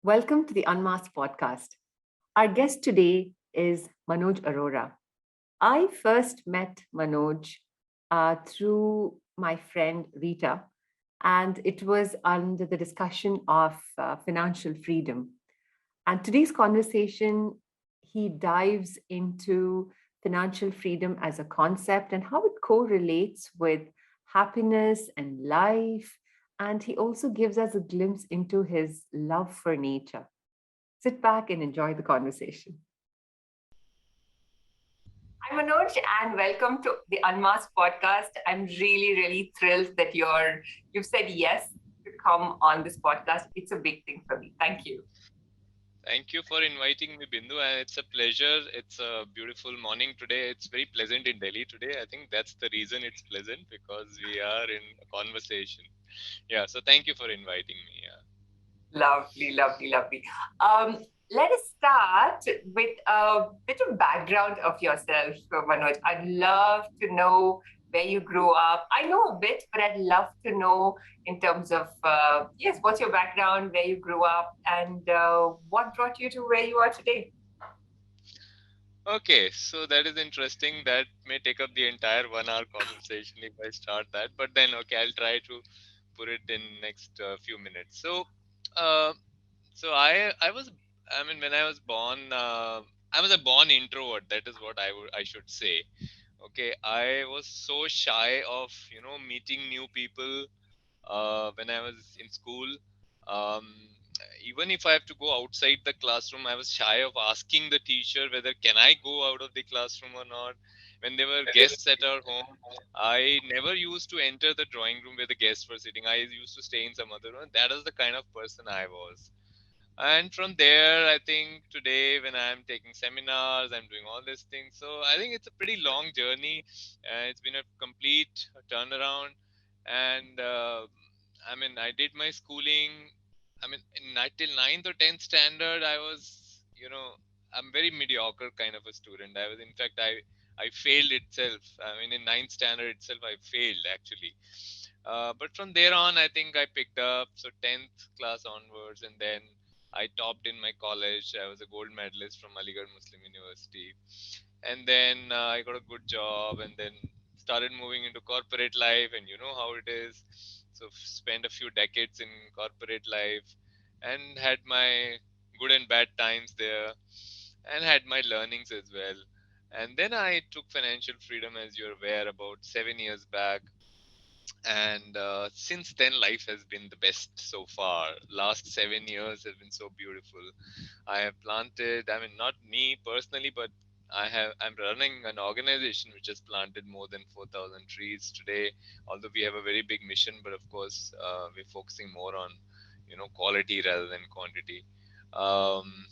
Welcome to the Unmasked podcast. Our guest today is Manoj Arora. I first met Manoj through my friend Rita, and it was under the discussion of financial freedom. And today's conversation, he dives into financial freedom as a concept and how it correlates with happiness and life. And he also gives us a glimpse into his love for nature. Sit back and enjoy the conversation. Hi, Manoj, and welcome to the Unmasked podcast. I'm really thrilled that you've said yes to come on this podcast. It's a big thing for me. Thank you. Thank you for inviting me, Bindhu. And it's a pleasure. It's a beautiful morning today. It's very pleasant in Delhi today. I think that's the reason it's pleasant because we are in a conversation. Yeah. So thank you for inviting me. Yeah. Lovely. Um, let us start with a bit of background of yourself, Manoj. I'd love to know where you grew up. I know a bit, but I'd love to know in terms of, yes, what's your background, where you grew up, and what brought you to where you are today? Okay. So that is interesting. That may take up the entire 1 hour conversation if I start that. But then, okay, I'll try to put it in next few minutes. Uh, so I was. I mean, when I was born, I was a born introvert. That is what I should say. Okay, I was so shy of meeting new people when I was in school. Um, Even if I have to go outside the classroom, I was shy of asking the teacher whether can I go out of the classroom or not. When there were guests at our home, I never used to enter the drawing room where the guests were sitting. I used to stay in some other room. That is the kind of person I was. And from there, I think today when I'm taking seminars, I'm doing all these things. So I think it's a pretty long journey. It's been a complete turnaround. And I mean, I did my schooling. I mean, till ninth or 10th standard, I was, I'm very mediocre kind of a student. I was, in fact, I failed itself. I mean, in ninth standard itself, I failed actually. But from there on, I think I picked up. So 10th class onwards, and then I topped in my college. I was a gold medalist from Aligarh Muslim University. And then I got a good job and then started moving into corporate life. And you know how it is. So spent a few decades in corporate life and had my good and bad times there and had my learnings as well. And then I took financial freedom, as you're aware, about 7 years back. And since then, life has been the best so far. Last 7 years have been so beautiful. I have planted, I mean, not me personally, but I'm running an organization which has planted more than 4,000 trees today. Although we have a very big mission, but of course, we're focusing more on, quality rather than quantity. Um,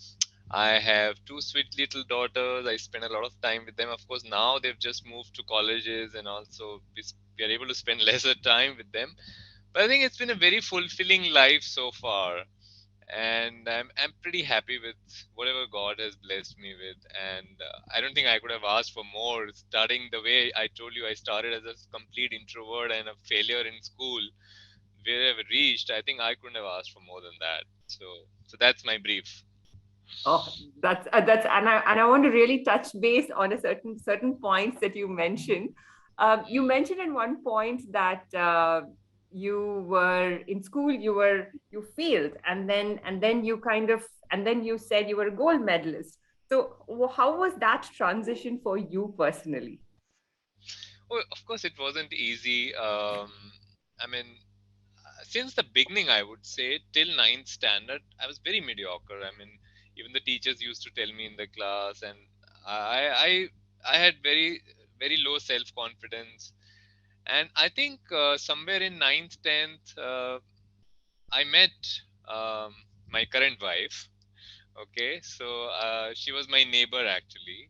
I have two sweet little daughters. I spend a lot of time with them. Of course, now they've just moved to colleges, and also we are able to spend lesser time with them. But I think it's been a very fulfilling life so far, and I'm pretty happy with whatever God has blessed me with. And I don't think I could have asked for more. Starting the way I told you, I started as a complete introvert and a failure in school. Where I've reached, I think I couldn't have asked for more than that. So that's my brief. Oh, that's and I want to really touch base on a certain points that you mentioned. You mentioned in one point that you were in school, you failed, and then you kind of and then you said you were a gold medalist. So how was that transition for you personally? Oh, of course, it wasn't easy. I mean, since the beginning, I would say till ninth standard, I was very mediocre. I mean, even the teachers used to tell me in the class, and I I, I had very low self confidence. And I think somewhere in ninth, tenth, I met um, my current wife. Okay, so she was my neighbor actually,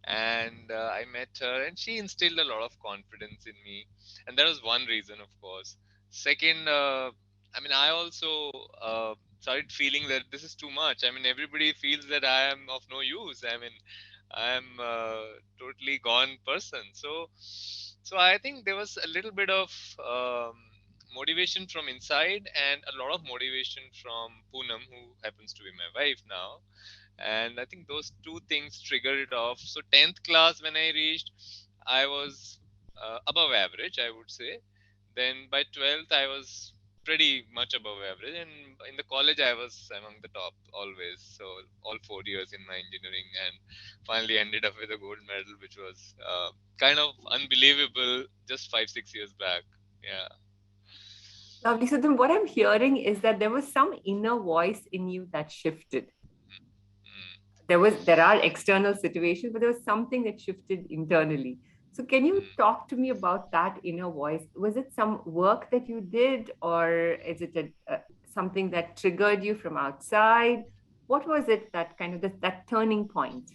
and I met her, and she instilled a lot of confidence in me, and that was one reason, of course. Second, I mean, I also started feeling that this is too much. I mean, everybody feels that I am of no use. I mean, I am a totally gone person. So I think there was a little bit of motivation from inside and a lot of motivation from Poonam, who happens to be my wife now. And I think those two things triggered it off. So 10th class when I reached, I was above average, I would say. Then by 12th, I was pretty much above average, and in the college, I was among the top always. So all 4 years in my engineering, and finally ended up with a gold medal, which was kind of unbelievable just 5 6 years back. Yeah. Lovely. So then what I'm hearing is that there was some inner voice in you that shifted. Mm, There are external situations, but there was something that shifted internally. So can you mm. talk to me about that inner voice? Was it some work that you did, or is it something that triggered you from outside? What was it that kind of that turning point?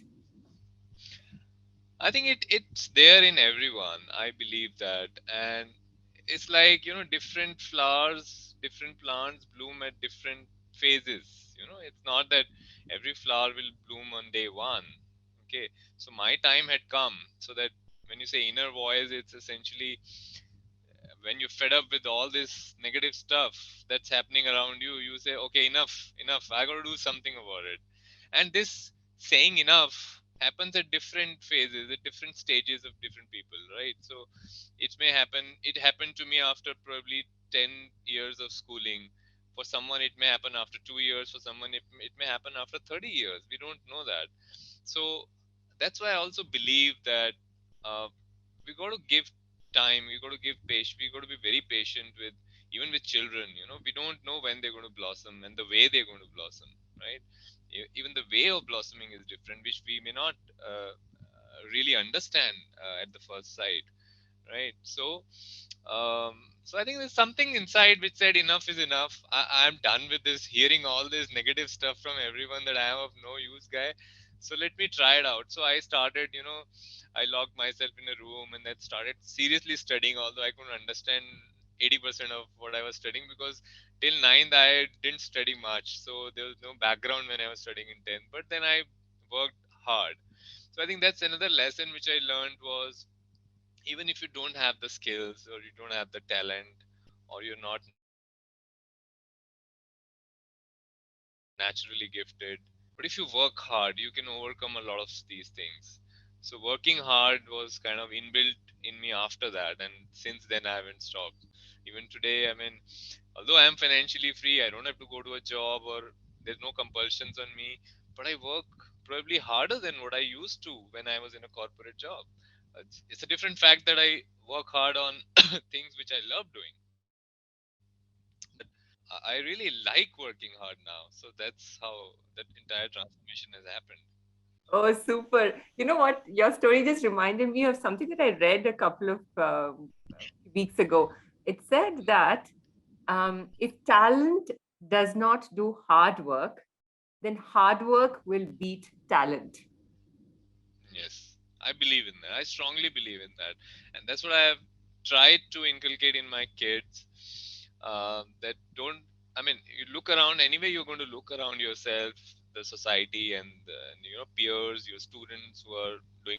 I think it's there in everyone. I believe that, and it's like, different flowers, different plants bloom at different phases. It's not that every flower will bloom on day one. Okay, so my time had come. So that when you say inner voice, it's essentially when you're fed up with all this negative stuff that's happening around you, you say, okay, enough, I gotta do something about it. And this saying enough happens at different phases, at different stages of different people, right? So it happened to me after probably 10 years of schooling. For someone it may happen after 2 years, for someone it may happen after 30 years. We don't know that. So that's why I also believe that uh, we got to give time, we got to give patience, we got to be very patient with, even with children. We don't know when they're going to blossom and the way they're going to blossom, right? Even the way of blossoming is different, which we may not really understand at the first sight, right? So I think there's something inside which said enough is enough. I'm done with this, hearing all this negative stuff from everyone that I am of no use guy. So let me try it out. So I started, I locked myself in a room and then started seriously studying, although I couldn't understand 80% of what I was studying, because till ninth I didn't study much. So there was no background when I was studying in 10th. But then I worked hard. So I think that's another lesson which I learned was, even if you don't have the skills or you don't have the talent, or you're not naturally gifted, but if you work hard, you can overcome a lot of these things. So working hard was kind of inbuilt in me after that, and since then I haven't stopped. Even today, I mean, although I'm financially free, I don't have to go to a job, or there's no compulsions on me, but I work probably harder than what I used to when I was in a corporate job. It's a different fact that I work hard on things which I love doing, but I really like working hard now. So that's how that entire transformation has happened. Oh, super. You know what? Your story just reminded me of something that I read a couple of weeks ago. It said that if talent does not do hard work, then hard work will beat talent. Yes, I believe in that. I strongly believe in that, and that's what I have tried to inculcate in my kids. That don't. I mean, you look around anyway. You're going to look around yourself, the society, and peers, your students who are doing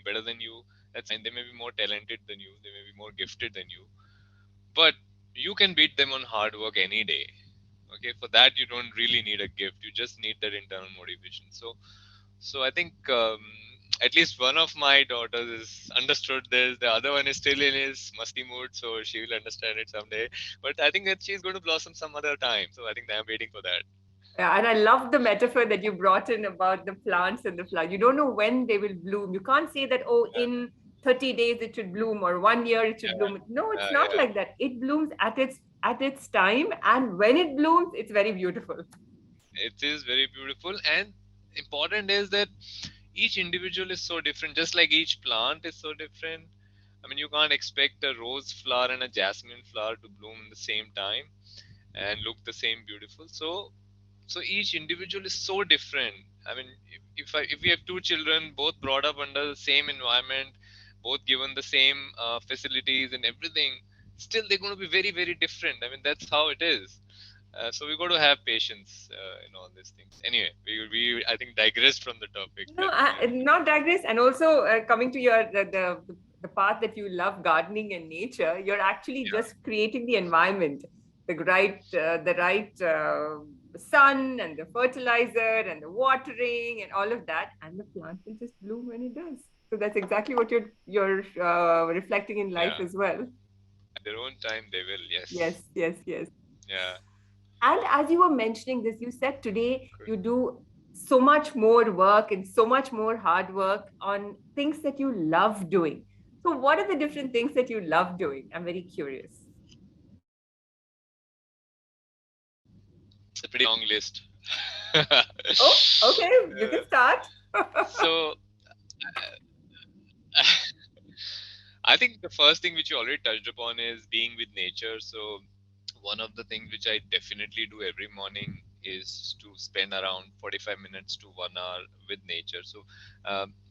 better than you. That's fine. They may be more talented than you. They may be more gifted than you. But you can beat them on hard work any day. Okay, for that you don't really need a gift. You just need that internal motivation. So I think at least one of my daughters is understood this. The other one is still in his musty mood, so she will understand it someday. But I think that she's going to blossom some other time. So I think I'm waiting for that. Yeah, and I love the metaphor that you brought in about the plants and the flower. You don't know when they will bloom. You can't say that, oh, Yeah, in 30 days it should bloom or 1 year it should bloom. No, it's not yeah. like that. It blooms at its time, and when it blooms, it's very beautiful. It is very beautiful, and important is that each individual is so different, just like each plant is so different. I mean, you can't expect a rose flower and a jasmine flower to bloom in the same time and look the same beautiful. So each individual is so different. I mean, if we have two children both brought up under the same environment, both given the same facilities and everything, still they're going to be very very different. I mean, that's how it is. So we got to have patience in all these things. Anyway, we I think digressed from the topic. No, Let me. not digress. And also coming to your the the path that you love gardening and nature, you're actually Yeah, just creating the environment, the right sun and the fertilizer and the watering and all of that, and the plant will just bloom when it does. So that's exactly what you're reflecting in life yeah. as well. At their own time, they will. Yes. Yes, yes, yes. Yeah. And as you were mentioning this, you said today Good. you do so much more work and so much more hard work on things that you love doing. So, what are the different things that you love doing? I'm very curious. It's a pretty long list. Oh, okay, you can start. So, I think the first thing which you already touched upon is being with nature. So, one of the things which I definitely do every morning is to spend around 45 minutes to 1 hour with nature. So,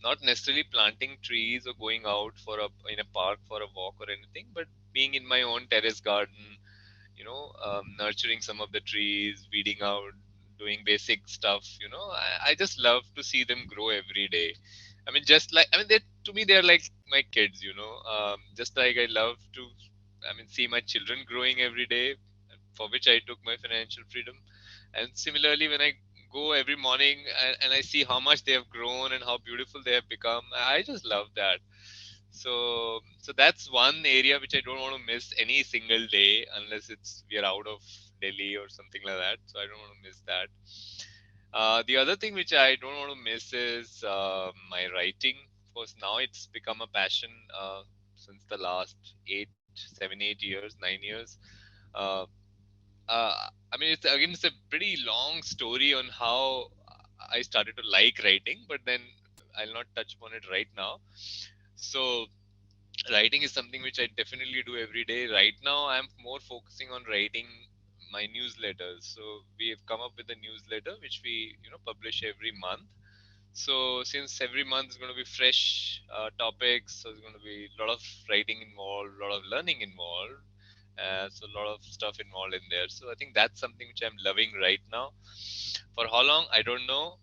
not necessarily planting trees or going out for a in a park for a walk or anything, but being in my own terrace garden, nurturing some of the trees, weeding out, doing basic stuff. I just love to see them grow every day. I mean, just like, I mean, they to me, they're like my kids, just like I love to, I mean, see my children growing every day, for which I took my financial freedom. And similarly, when I go every morning and I see how much they have grown and how beautiful they have become, I just love that. So that's one area which I don't want to miss any single day unless it's we are out of Delhi or something like that. So I don't want to miss that. The other thing which I don't want to miss is my writing. Of course, now it's become a passion since the last 7, 8 years, 9 years. Uh, I mean, it's a pretty long story on how I started to like writing, but then I'll not touch upon it right now. So writing is something which I definitely do every day. Right now, I'm more focusing on writing my newsletters. So we have come up with a newsletter which we publish every month. So since every month is going to be fresh topics, so there's going to be a lot of writing involved, a lot of learning involved. So a lot of stuff involved in there. So I think that's something which I'm loving right now. For how long, I don't know.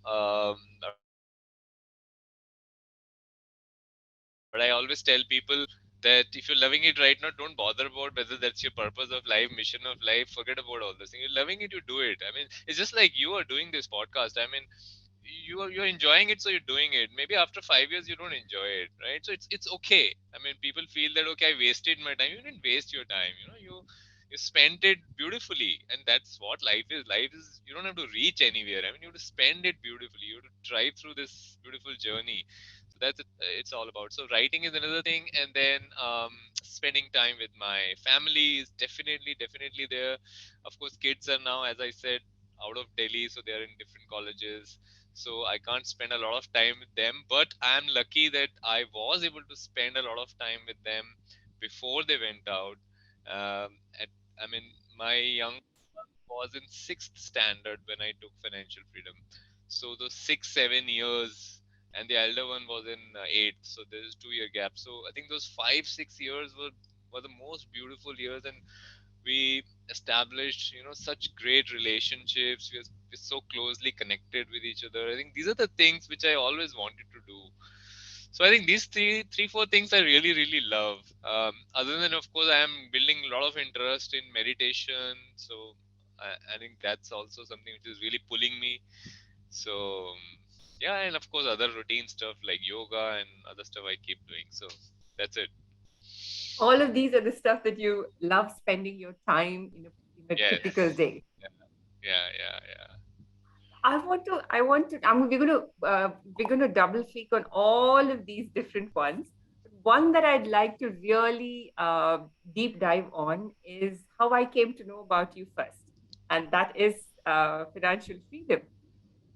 But I always tell people that if you're loving it right now, don't bother about whether that's your purpose of life, mission of life. Forget about all those things. You're loving it, you do it. I mean, it's just like you are doing this podcast. I mean, you're enjoying it, so you're doing it. Maybe after 5 years you don't enjoy it, right? So it's okay. I mean, people feel that okay, I wasted my time. You didn't waste your time. You spent it beautifully, and that's what life is. Life is, you don't have to reach anywhere. I mean, you have to spend it beautifully. You have to drive through this beautiful journey. So it's all about. So writing is another thing, and then spending time with my family is definitely there. Of course, kids are now, as I said, out of Delhi, so they are in different colleges. So I can't spend a lot of time with them, but I am lucky that I was able to spend a lot of time with them before they went out. At, I mean, my young one was in sixth standard when I took financial freedom. So those 6, 7 years, and the elder one was in eighth. So there's 2 year gap. So I think those 5, 6 years were the most beautiful years, and we established such great relationships. We're so closely connected with each other. I think these are the things which I always wanted to do. So I think these three four things I really love. Other than, of course, I am building a lot of interest in meditation. So I think that's also something which is really pulling me. So yeah, and of course other routine stuff like yoga and other stuff I keep doing. So that's it. All of these are the stuff that you love spending your time in a typical Yes. day. Yeah. Yeah. Yeah. Yeah. We're going to double click on all of these different ones. One that I'd like to really deep dive on is how I came to know about you first, and that is financial freedom.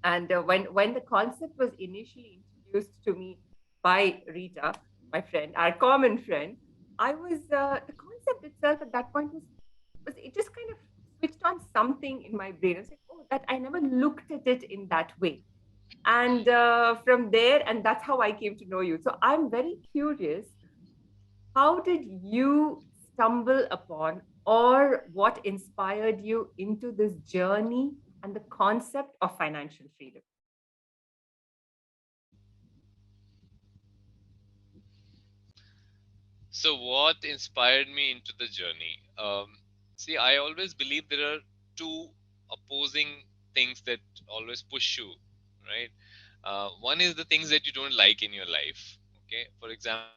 And when the concept was initially introduced to me by Rita, my friend, our common friend, I was the concept itself at that point was it just kind of switched on something in my brain. I was like, oh, that I never looked at it in that way. And from there, and that's how I came to know you. So I'm very curious, how did you stumble upon, or what inspired you into this journey and the concept of financial freedom? So what inspired me into the journey? See, I always believe there are two opposing things that always push you, right? One is the things that you don't like in your life. Okay, for example,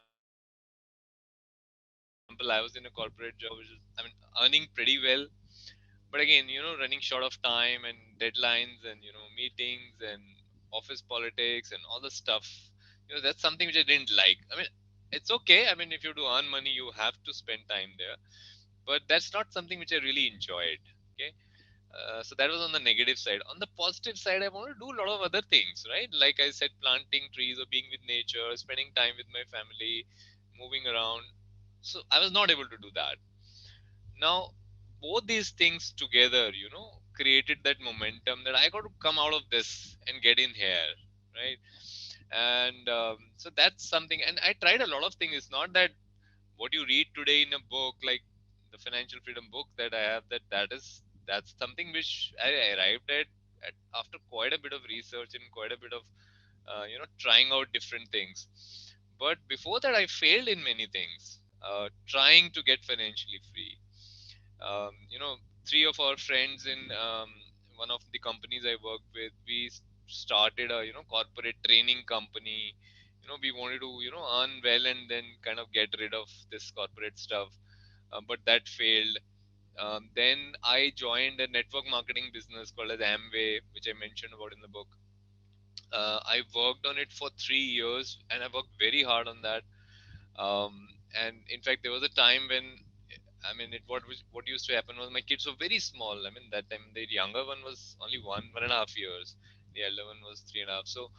I was in a corporate job, which is, I mean, earning pretty well, but again, running short of time and deadlines and meetings and office politics and all the stuff. That's something which I didn't like. I mean, it's okay. I mean, if you have to earn money, you have to spend time there, but that's not something which I really enjoyed. Okay. So that was on the negative side. On the positive side, I want to do a lot of other things, right? Like I said, planting trees or being with nature, spending time with my family, moving around. So I was not able to do that. Now, both these things together, created that momentum that I got to come out of this and get in here, right? And so that's something. And I tried a lot of things. It's not that what you read today in a book like the financial freedom book that I have, that's something which I arrived at after quite a bit of research and quite a bit of trying out different things. But before that I failed in many things, trying to get financially free. You know, three of our friends in one of the companies I worked with, we started a corporate training company. We wanted to earn well and then kind of get rid of this corporate stuff, but that failed. Then I joined a network marketing business called as Amway, which I mentioned about in the book. I worked on it for 3 years and I worked very hard on that. And in fact, there was a time when, I mean, what used to happen was my kids were very small. I mean, that time the younger one was only 1.5 years. The elder one was 3.5. So,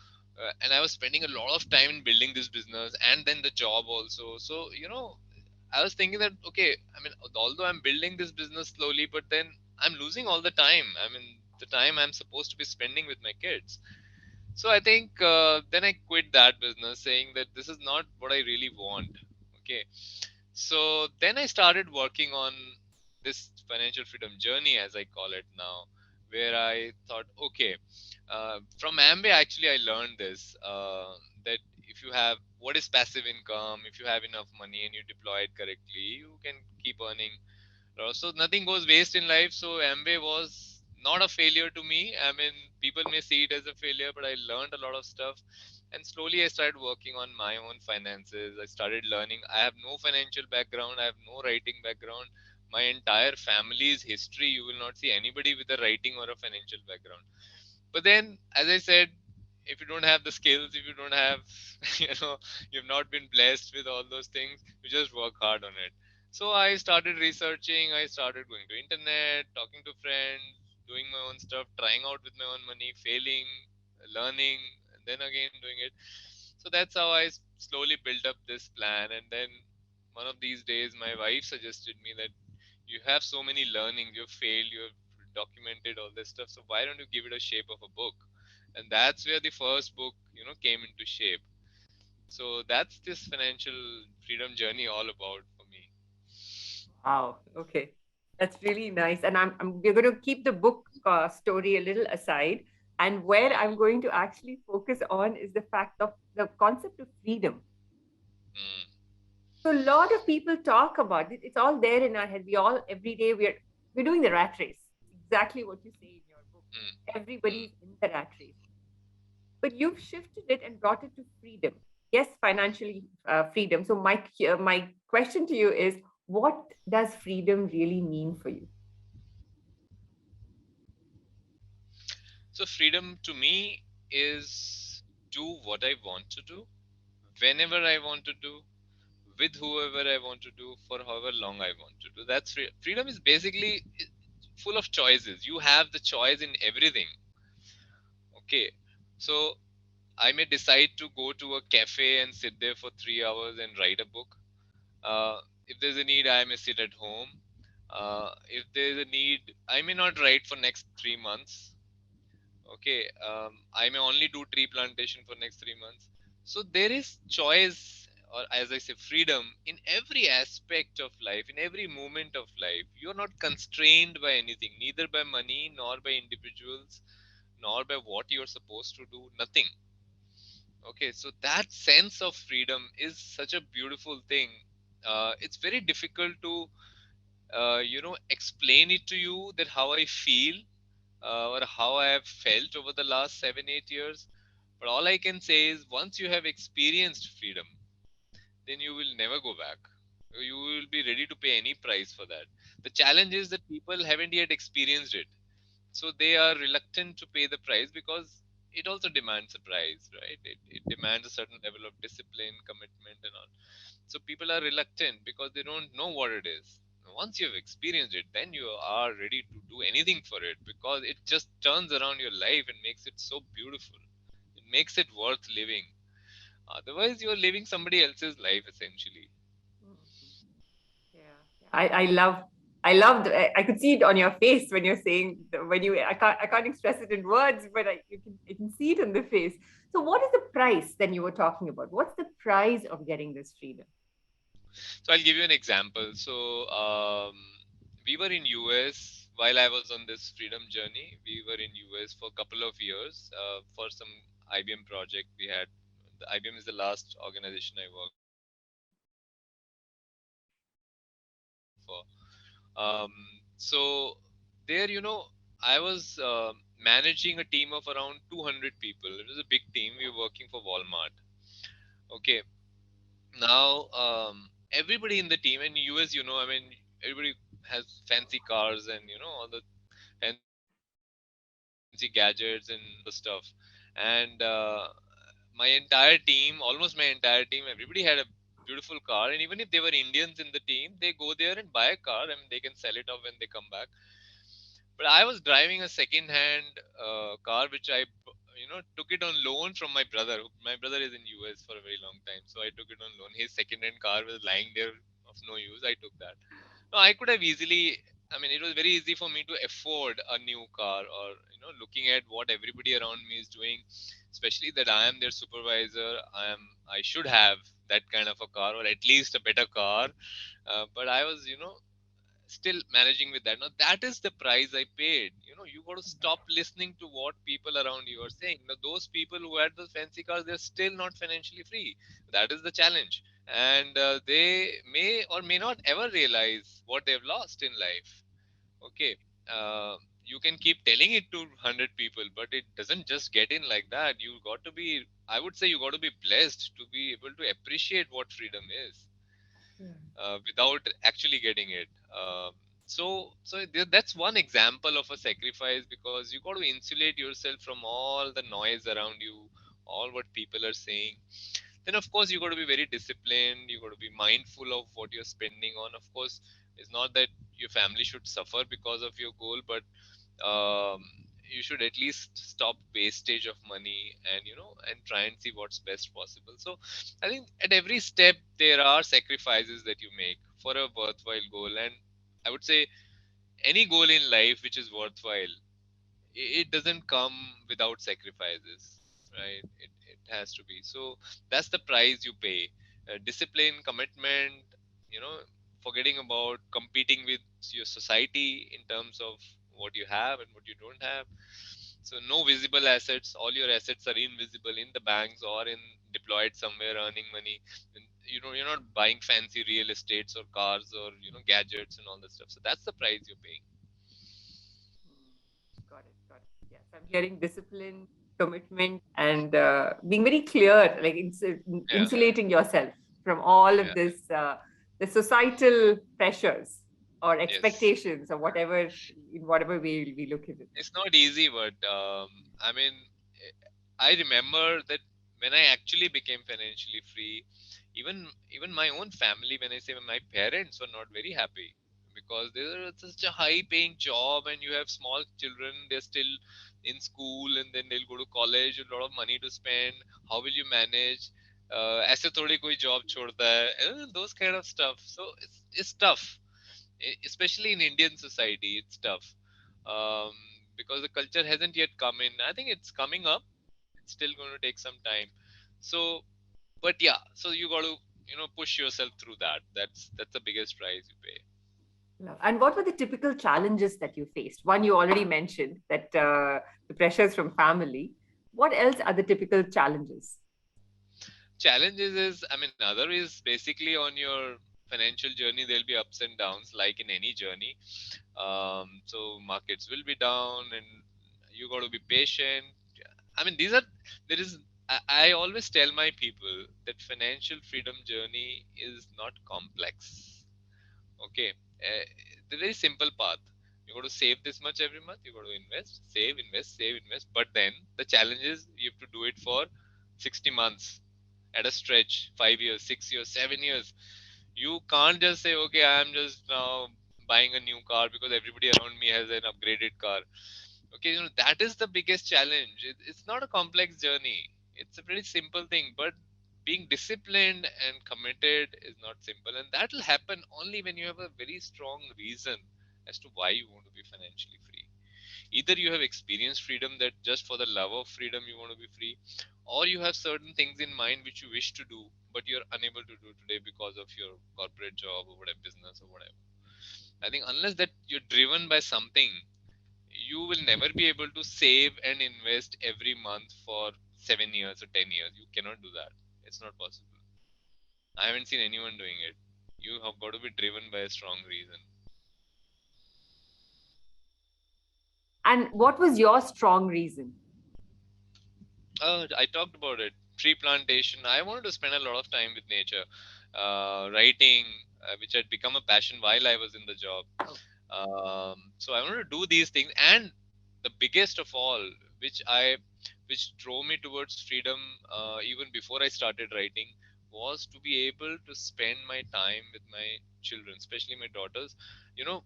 and I was spending a lot of time in building this business and then the job also. So, I was thinking that okay, I mean, although I'm building this business slowly, but then I'm losing all the time. I mean, the time I'm supposed to be spending with my kids. So I think then I quit that business, saying that this is not what I really want. Okay, so then I started working on this financial freedom journey, as I call it now, where I thought, okay, from Amway, actually, I learned this that if you have what is passive income, if you have enough money and you deploy it correctly, you can keep earning. So nothing goes waste in life. So Amway was not a failure to me. I mean, people may see it as a failure, but I learned a lot of stuff. And slowly I started working on my own finances. I started learning. I have no financial background. I have no writing background. My entire family's history, you will not see anybody with a writing or a financial background. But then, as I said, if you don't have the skills, if you don't have, you've not been blessed with all those things, you just work hard on it. So I started researching, I started going to internet, talking to friends, doing my own stuff, trying out with my own money, failing, learning, and then again doing it. So that's how I slowly built up this plan. And then one of these days, my wife suggested me that you have so many learnings, you've failed, you've documented all this stuff, so why don't you give it a shape of a book? And that's where the first book came into shape. So that's this financial freedom journey all about for me. Wow. Okay. That's really nice. And we're going to keep the book story a little aside. And where I'm mm, going to actually focus on is the fact of the concept of freedom. mm, So a lot of people talk about it. It's all there in our head. We all every day we're doing the rat race. It's exactly what you say in your book. mm, Everybody's mm. in the rat race. But you've shifted it and brought it to freedom. Yes, financially freedom. So my question to you is, what does freedom really mean for you? So freedom to me is do what I want to do, whenever I want to do, with whoever I want to do, for however long I want to do. That's freedom is basically full of choices. You have the choice in everything. Okay, so I may decide to go to a cafe and sit there for 3 hours and write a book. If there's a need, I may sit at home. If there's a need, I may not write for next 3 months. Okay, I may only do tree plantation for next 3 months. So there is choice, or as I say, freedom in every aspect of life, in every moment of life. You're not constrained by anything, neither by money, nor by individuals, nor by what you're supposed to do. Nothing. Okay, so that sense of freedom is such a beautiful thing. it's very difficult to explain it to you that how I feel, or how I have felt over the last 7 8 years. But all I can say is once you have experienced freedom, then you will never go back. You will be ready to pay any price for that. The challenge is that people haven't yet experienced it, so they are reluctant to pay the price because it also demands a price, right? It demands a certain level of discipline, commitment, and all. So people are reluctant because they don't know what it is. Once you've experienced it, then you are ready to do anything for it because it just turns around your life and makes it so beautiful. It makes it worth living. Otherwise, you're living somebody else's life essentially. Mhm. Yeah, I could see it on your face when you're saying when you I can't express it in words, but I can see it in the face. So what is the price then you were talking about? What's the price of getting this freedom? So I'll give you an example. So we were in US while I was on this freedom journey. We were in US for a couple of years for some IBM project we had. The IBM is the last organization I worked for. So there, I was managing a team of around 200 people. It was a big team. We were working for Walmart. Okay. Now, everybody in the team in US, I mean, everybody has fancy cars and all the fancy gadgets and all the stuff. And my entire team, almost my entire team, everybody had a beautiful car. And even if they were Indians in the team, they go there and buy a car and they can sell it off when they come back. But I was driving a second-hand car, which I, took it on loan from my brother. My brother is in US for a very long time, so I took it on loan. His second-hand car was lying there of no use. I took that. No, I could have easily. I mean, it was very easy for me to afford a new car, or looking at what everybody around me is doing, especially that I am their supervisor. I should have that kind of a car, or at least a better car. But I was, still managing with that. Now that is the price I paid. You got to stop listening to what people around you are saying. Now those people who had those fancy cars, they're still not financially free. That is the challenge, and they may or may not ever realize what they've lost in life. Okay. uh, you can keep telling it to 100 people, but it doesn't just get in like that. You got to be, I would say, you got to be blessed to be able to appreciate what freedom is without actually getting it. That's one example of a sacrifice, because you got to insulate yourself from all the noise around you, all what people are saying. Then, of course, you got to be very disciplined. You got to be mindful of what you're spending on. Of course, it's not that your family should suffer because of your goal, but um, you should at least stop wastage of money, and and try and see what's best possible. So I think at every step there are sacrifices that you make for a worthwhile goal. And I would say any goal in life which is worthwhile, it doesn't come without sacrifices, right? It has to be. So that's the price you pay. Discipline, commitment, you know forgetting about competing with your society in terms of what you have and what you don't have. So no visible assets. All your assets are invisible in the banks or in deployed somewhere earning money. And you're not buying fancy real estates or cars or gadgets and all that stuff. So that's the price you're paying. Mm. Got it. Got it. Yes, I'm hearing discipline, commitment, and being very clear, like Yeah, insulating yourself from all of yeah. this, the societal pressures or Yes. expectations or whatever, in whatever way we look at it. It's not easy, but I mean, I remember that when I actually became financially free, even my own family, when I say my parents, were not very happy, because they're such a high-paying job, and you have small children, they're still in school, and then they'll go to college, a lot of money to spend. How will you manage? ऐसे थोड़ी कोई job छोड़ता है, those kind of stuff. So it's tough, especially in Indian society. It's tough, um, because the culture hasn't yet come in. I think it's coming up. It's still going to take some time. So, but yeah, so you got to push yourself through that. That's the biggest price you pay. And what were the typical challenges that you faced? One you already mentioned that the pressures from family. What else are the typical challenges? Challenges is, I mean, other is basically on your financial journey, there'll be ups and downs like in any journey. So markets will be down, and you got to be patient. I mean, these are there is. I always tell my people that financial freedom journey is not complex. Okay, it's a very simple path. You got to save this much every month. You got to invest, save, invest, save, invest. But then the challenge is you have to do it for 60 months at a stretch, 5 years, 6 years, 7 years. You can't just say, okay, I'm just now buying a new car because everybody around me has an upgraded car. Okay, that is the biggest challenge. It's not a complex journey. It's a pretty simple thing, but being disciplined and committed is not simple, and that will happen only when you have a very strong reason as to why you want to be financially free. Either you have experienced freedom, that just for the love of freedom you want to be free, or you have certain things in mind which you wish to do but you're unable to do today because of your corporate job or whatever, business or whatever. I think unless that you're driven by something, you will never be able to save and invest every month for 7 years or 10 years. You cannot do that. It's not possible. I haven't seen anyone doing it. You have got to be driven by a strong reason. And what was your strong reason? I talked about it. Tree plantation. I wanted to spend a lot of time with nature, writing, which had become a passion while I was in the job. Oh, So I wanted to do these things, and the biggest of all, which I, which drove me towards freedom, even before I started writing, was to be able to spend my time with my children, especially my daughters. You know,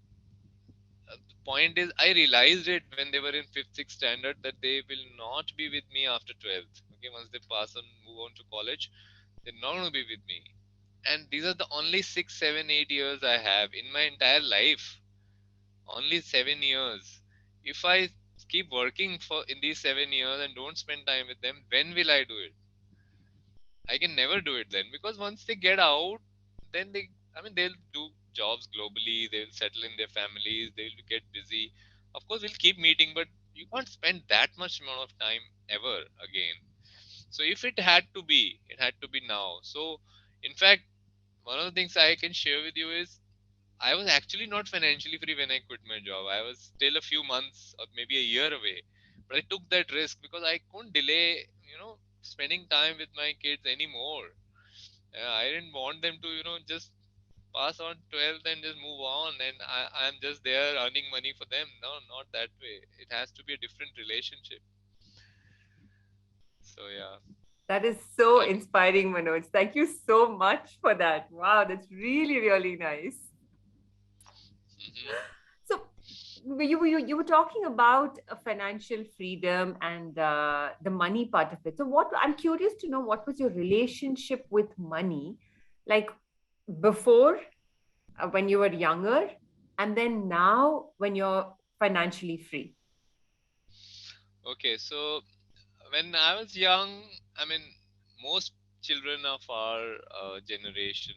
the point is, I realized it when they were in fifth, sixth standard that they will not be with me after 12th. Okay, once they pass and move on to college, they're not going to be with me. And these are the only 6, 7, 8 years I have in my entire life. Only 7 years. If I keep working for in these 7 years and don't spend time with them, when will I do it? I can never do it then, because once they get out, then they, I mean, they'll do jobs globally, they'll settle in their families, they'll get busy. Of course, we'll keep meeting, but you can't spend that much amount of time ever again. So if it had to be, it had to be now. So, in fact, one of the things I can share with you is I was actually not financially free when I quit my job. I was still a few months or maybe a year away. But I took that risk because I couldn't delay, spending time with my kids anymore. I didn't want them to, just pass on 12th and just move on, and I'm just there earning money for them. No, not that way. It has to be a different relationship. So, yeah. that is so I, inspiring, Manoj. Thank you so much for that. Wow, that's really, really nice. mhm. So you were talking about financial freedom and the money part of it. So what I'm curious to know, what was your relationship with money, like before, when you were younger, and then now when you're financially free? Okay, so when I was young, I mean, most children of our generation,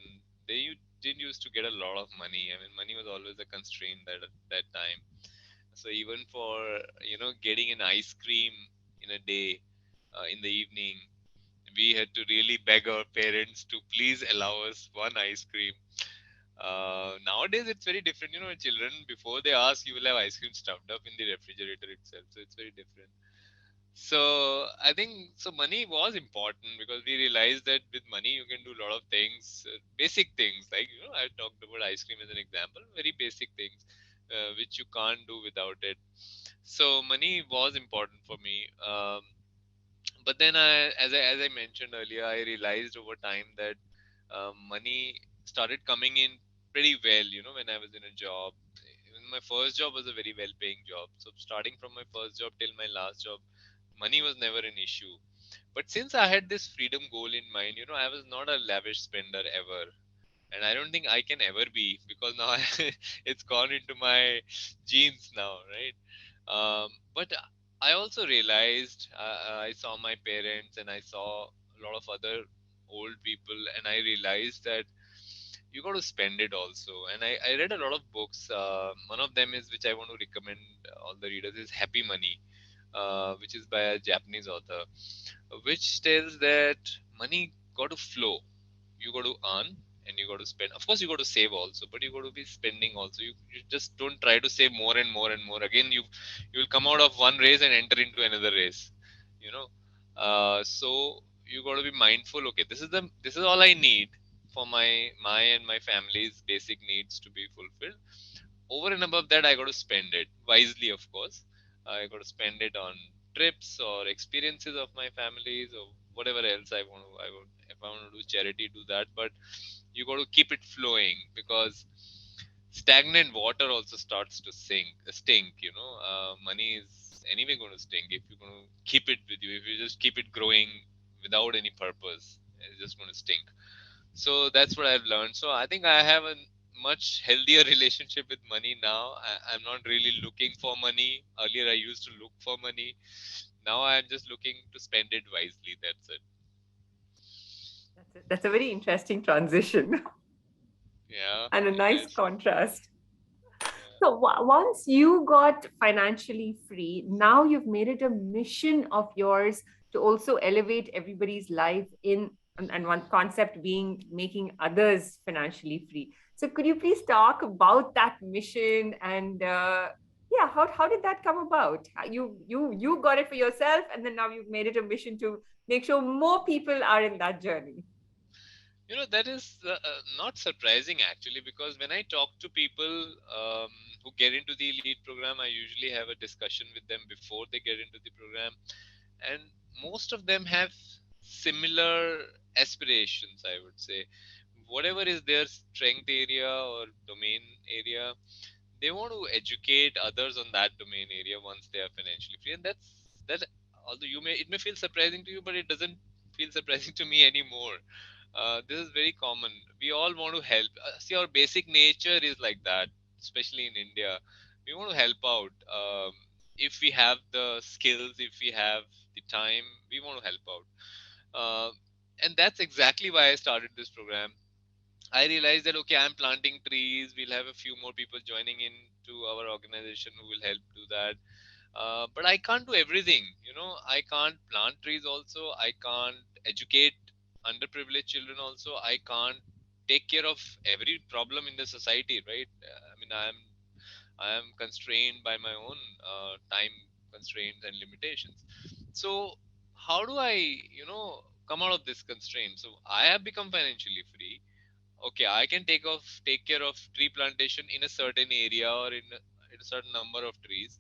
didn't used to get a lot of money. I mean, money was always a constraint at that time. So even for getting an ice cream in a day, in the evening, we had to really beg our parents to please allow us one ice cream. Nowadays, it's very different. Children, before they ask, you will have ice cream stuffed up in the refrigerator itself. So it's very different. So I think so. Money was important because we realized that with money you can do a lot of things, basic things like I talked about ice cream as an example, very basic things which you can't do without it. So money was important for me. But then as I mentioned earlier, I realized over time that money started coming in pretty well. When I was in a job, even my first job was a very well-paying job. So starting from my first job till my last job, money was never an issue. But since I had this freedom goal in mind, I was not a lavish spender ever, and I don't think I can ever be, because now it's gone into my genes now, right? But I also realized, I saw my parents and I saw a lot of other old people, and I realized that you got to spend it also. And I read a lot of books. One of them is, which I want to recommend all the readers, is Happy Money, which is by a Japanese author, which tells that money got to flow. You got to earn, and you got to spend. Of course, you got to save also, but you got to be spending also. You just don't try to save more and more and more. Again, you will come out of one race and enter into another race. You know, so you got to be mindful. Okay, this is all I need for my and my family's basic needs to be fulfilled. Over and above that, I got to spend it wisely, of course. I got to spend it on trips or experiences of my families or whatever else I want to. I would, if I want to do charity, do that. But you got to keep it flowing, because stagnant water also starts to stink. Money is anyway going to stink if you're going to keep it with you. If you just keep it growing without any purpose, it's just going to stink. So that's what I've learned. So I think I have a much healthier relationship with money now. I'm not really looking for money. Earlier I used to look for money. Now I'm just looking to spend it wisely. That's it. That's a very interesting transition Yeah, and a it nice is. contrast. Yeah. So once you got financially free, now you've made it a mission of yours to also elevate everybody's life and one concept being making others financially free. So could you please talk about that mission and yeah, how did that come about? You got it for yourself, and then now you've made it a mission to make sure more people are in that journey. That is not surprising actually, because when I talk to people who get into the elite program, I usually have a discussion with them before they get into the program, and most of them have similar aspirations, I would say. Whatever is their strength area or domain area, they want to educate others on that domain area once they are financially free. And that, although it may feel surprising to you, but it doesn't feel surprising to me anymore. This is very common. We all want to help. See, our basic nature is like that, especially in India. We want to help out. If we have the skills, if we have the time, we want to help out. And that's exactly why I started this program. I realized that okay, I'm planting trees. We'll have a few more people joining in to our organization who will help do that. But I can't do everything. I can't plant trees. Also, I can't educate underprivileged children. Also, I can't take care of every problem in the society. Right? I mean, I am constrained by my own time constraints and limitations. So how do I, come out of this constraint? So I have become financially free. Okay, I can take care of tree plantation in a certain area or in a certain number of trees.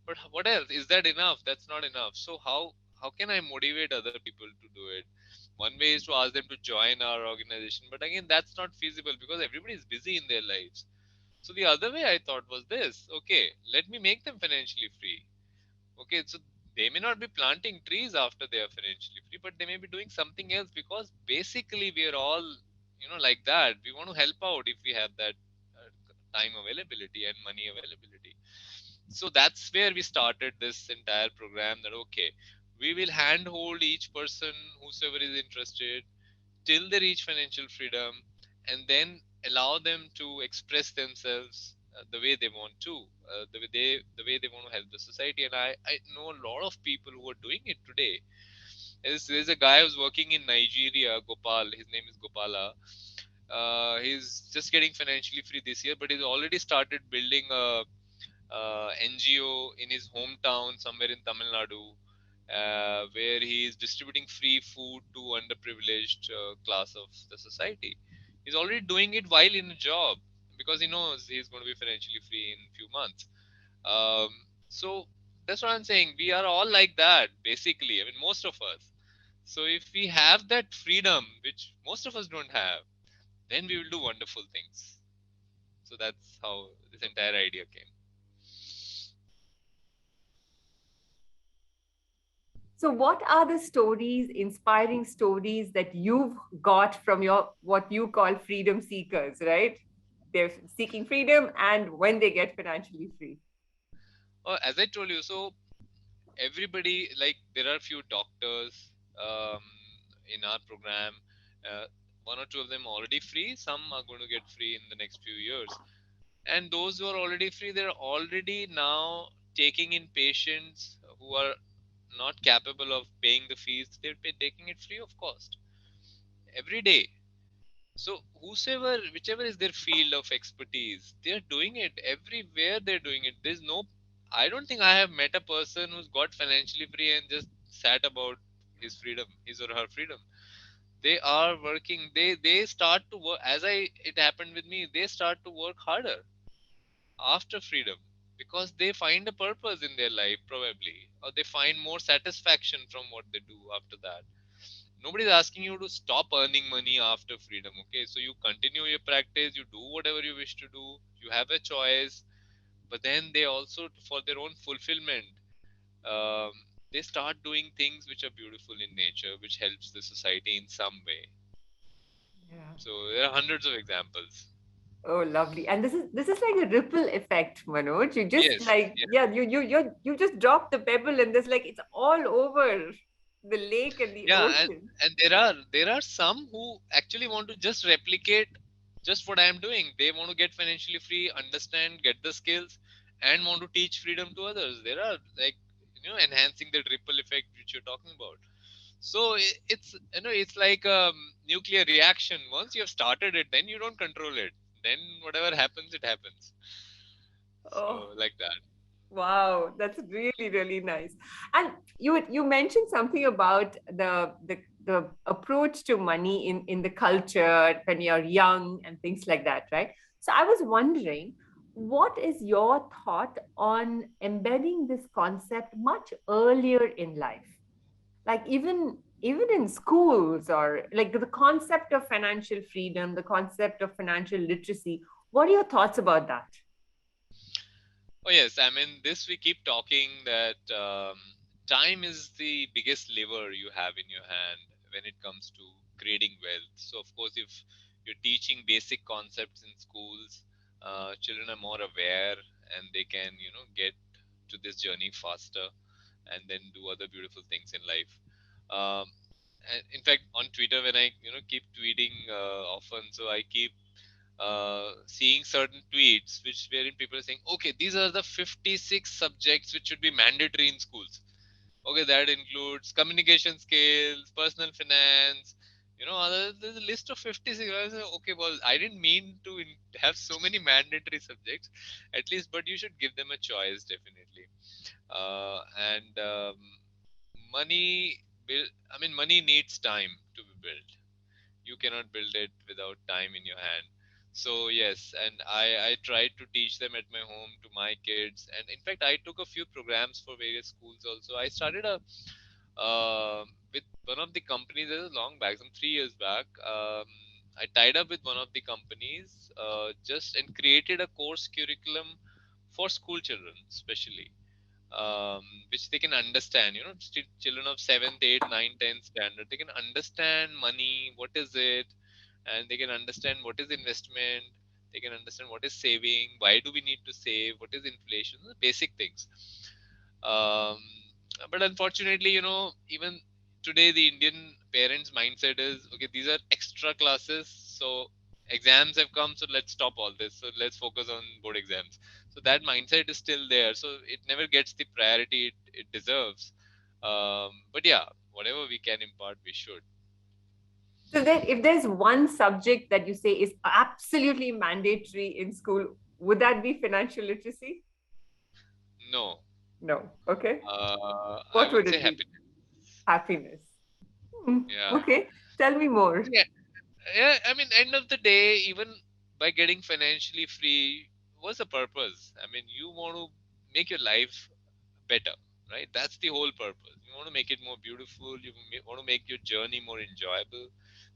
But what else? Is that enough? That's not enough. So how can I motivate other people to do it? One way is to ask them to join our organization, but again, that's not feasible because everybody is busy in their lives. So the other way I thought was this: okay, let me make them financially free. Okay, so they may not be planting trees after they are financially free, but they may be doing something else, because basically we are all, like that. We want to help out if we have that time availability and money availability. So that's where we started this entire program. That okay, we will handhold each person, whosoever is interested, till they reach financial freedom, and then allow them to express themselves the way they want to, the way they want to help the society. And I know a lot of people who are doing it today. There's a guy who's working in Nigeria, Gopal. His name is Gopala. He's just getting financially free this year, but he's already started building a NGO in his hometown somewhere in Tamil Nadu, where he is distributing free food to underprivileged class of the society. He's already doing it while in a job, because he knows he's going to be financially free in a few months. Um, so that's what I'm saying. We are all like that, basically. I mean, most of us. So if we have that freedom, which most of us don't have, then we will do wonderful things. So that's how this entire idea came. So, what are the stories, inspiring stories that you've got from your what you call freedom seekers, right? They're seeking freedom and when they get financially free. As I told you, so everybody, like, there are few doctors um, in our program. uh, One or two of them already free, some are going to get free in the next few years, and those who are already free, they're already now taking in patients who are not capable of paying the fees. They're taking it free of cost every day. So whosoever, whichever is their field of expertise, they're doing it everywhere. They're doing it. There's no. I don't think I have met a person who's got financially free and just sat about his freedom, his or her freedom. They are working. They start to work as I. It happened with me. They start to work harder after freedom because they find a purpose in their life probably, or they find more satisfaction from what they do after that. Nobody's asking you to stop earning money after freedom. Okay, so you continue your practice, you do whatever you wish to do, you have a choice, but then they also, for their own fulfillment, um, they start doing things which are beautiful in nature, which helps the society in some way. Yeah. So there are hundreds of examples. Oh, lovely. And this is like a ripple effect, Manoj. You just Yes, like, yes. yeah, you just drop the pebble and there's like it's all over the lake and the Yeah, ocean. and there are some who actually want to just replicate just what I am doing. They want to get financially free, understand, get the skills, and want to teach freedom to others. There are, like, enhancing the ripple effect which you're talking about. So it's, it's like a nuclear reaction. Once you have started it, then you don't control it. Then whatever happens, it happens. So Oh, like that. wow, that's really, really nice. And you mentioned something about the approach to money in the culture when you're young and things like that, right? So I was wondering, what is your thought on embedding this concept much earlier in life? Like even in schools, or like the concept of financial freedom, the concept of financial literacy. What are your thoughts about that? Oh yes, I mean this we keep talking that time is the biggest lever you have in your hand when it comes to creating wealth. So of course, if you're teaching basic concepts in schools, children are more aware and they can get to this journey faster and then do other beautiful things in life. Um, and in fact, on Twitter, when I keep tweeting often, so I keep seeing certain tweets which wherein people are saying, okay, these are the 56 subjects which should be mandatory in schools. Okay, that includes communication skills, personal finance, there's a list of 56. I was like, okay, well, I didn't mean to have so many mandatory subjects, at least, but you should give them a choice, definitely. And money, I mean, money needs time to be built. You cannot build it without time in your hand. So yes, and I tried to teach them at my home to my kids, and in fact I took a few programs for various schools also. I started a with one of the companies. This is long back, some 3 years back. I tied up with one of the companies, just and created a course curriculum for school children especially, which they can understand. Children of 7th, 8th, 9th, 10th standard, they can understand money, what is it, and they can understand what is investment. They can understand what is saving, why do we need to save, what is inflation, the basic things. Um, but unfortunately, even today, the Indian parents' mindset is okay, these are extra classes, so exams have come, so let's stop all this. So let's focus on board exams. So that mindset is still there. So it never gets the priority it deserves. But yeah, whatever we can impart, we should. So that if there's one subject that you say is absolutely mandatory in school, would that be financial literacy? No, No. Okay. I What would would say it be? happiness. Happiness. Hmm. Yeah. Okay. Tell me more. Yeah, yeah, I mean, end of the day, even by getting financially free, what's the purpose? I mean, you want to make your life better, right? That's the whole purpose. You want to make it more beautiful. You want to make your journey more enjoyable.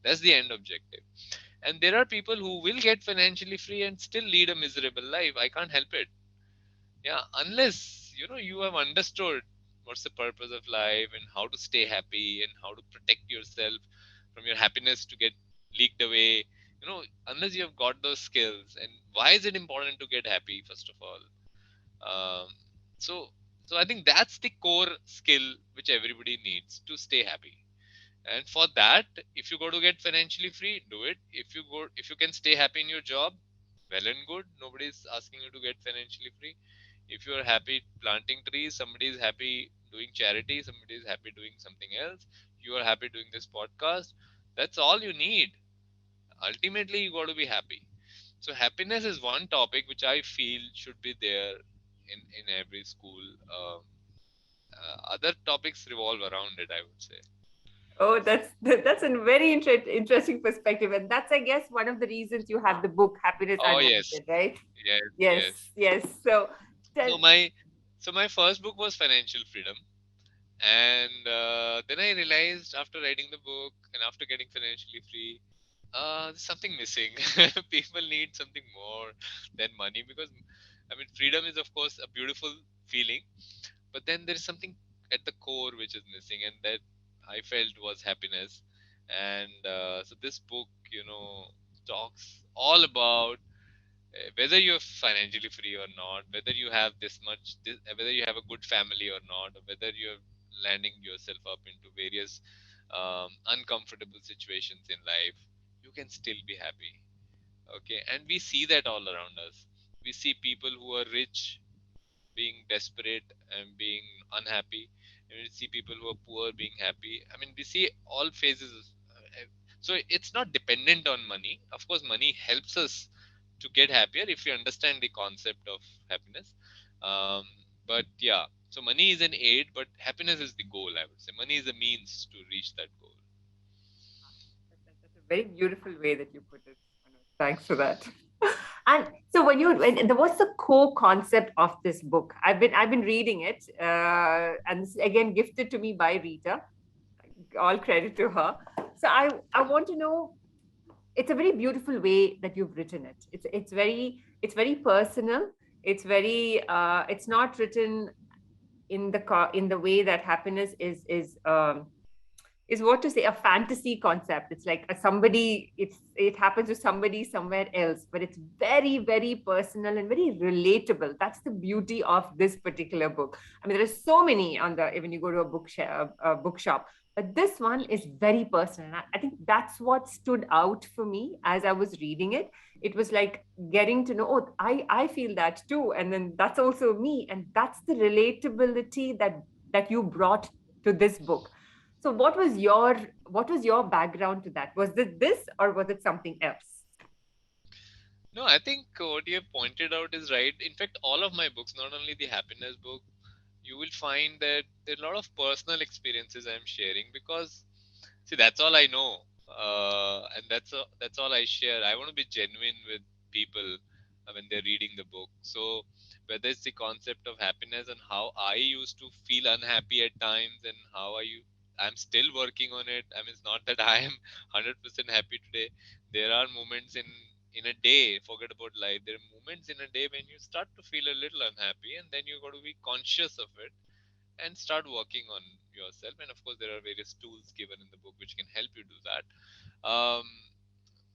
That's the end objective. And there are people who will get financially free and still lead a miserable life. I can't help it. Yeah, unless you have understood what's the purpose of life and how to stay happy and how to protect yourself from your happiness to get leaked away. Unless you have got those skills, and why is it important to get happy first of all? um, so so I think that's the core skill which everybody needs to stay happy. And for that, if you go to get financially free, do it. If you can stay happy in your job, well and good. Nobody's asking you to get financially free. If you are happy planting trees, somebody is happy doing charity, somebody is happy doing something else, you are happy doing this podcast, that's all you need. ultimately you got to be happy. So happiness is one topic which I feel should be there in every school. Other topics revolve around it, I would say. Oh, that's a very interesting perspective, and that's, I guess, one of the reasons you have the book Happiness Oh yes, Unlimited, right? yes, Yes, yes. yes. So, tell. So my first book was Financial Freedom, and then I realized after writing the book and after getting financially free, there's something missing. People need something more than money, because I mean freedom is of course a beautiful feeling, but then there is something at the core which is missing, and that I felt was happiness. And so this book, talks all about whether you're financially free or not, whether you have whether you have a good family or not, or whether you're landing yourself up into various uncomfortable situations in life, you can still be happy. Okay, and we see that all around us. We see people who are rich being desperate and being unhappy, and we see people who are poor being happy. I mean, we see all phases. So it's not dependent on money. Of course, money helps us to get happier if you understand the concept of happiness. um, but yeah, so money is an aid, but happiness is the goal, I would say. Money is a means to reach that goal. That's a very beautiful way that you put it, Manoj. Thanks for that. And so, what's the core concept of this book? I've been reading it, and this is again gifted to me by Rita. All credit to her. So, I want to know. It's a very beautiful way that you've written it. It's very personal. It's not written in the way that happiness is what to say, a fantasy concept. It's like a somebody, it happens to somebody somewhere else, but it's very, very personal and very relatable. That's the beauty of this particular book. I mean, there are so many on the when you go to a bookshop, but this one is very personal. And I think that's what stood out for me as I was reading it. It was like getting to know, oh, I feel that too, and then that's also me, and that's the relatability that you brought to this book. So what was your background to that? Was it this or was it something else? No, I think what you have pointed out is right. In fact, all of my books, not only the happiness book, you will find that there are a lot of personal experiences I'm sharing, because see, that's all I know, and that's all I share. I want to be genuine with people when they're reading the book. So whether it's the concept of happiness and how I used to feel unhappy at times, and how I'm still working on it. I mean, it's not that I am 100% happy today. There are moments in a day, forget about life. There are moments in a day when you start to feel a little unhappy, and then you got to be conscious of it and start working on yourself. And of course, there are various tools given in the book which can help you do that. um,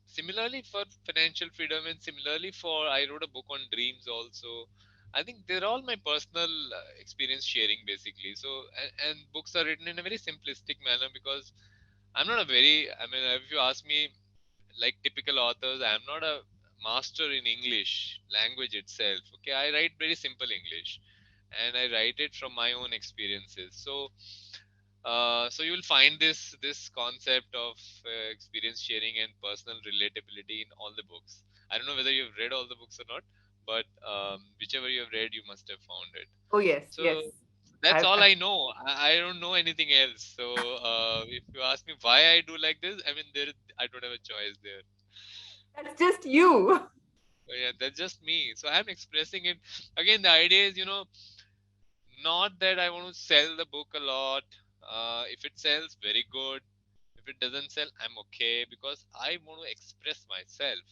Similarly for financial freedom, and similarly for, I wrote a book on dreams also. I think they're all my personal experience sharing, basically. So and books are written in a very simplistic manner, because I'm not a very, I mean, if you ask me, like typical authors, I'm not a master in English language itself. Okay, I write very simple English, and I write it from my own experiences. So you'll find this concept of experience sharing and personal relatability in all the books. I don't know whether you've read all the books or not, but whichever you have read, you must have found it. Oh yes, yes. So that's all I've I know. I don't know anything else. So if you ask me why I do like this, I mean, I don't have a choice there. That's just you. So yeah, that's just me. So I'm expressing it. Again, the idea is, not that I want to sell the book a lot. If it sells, very good. If it doesn't sell, I'm okay, because I want to express myself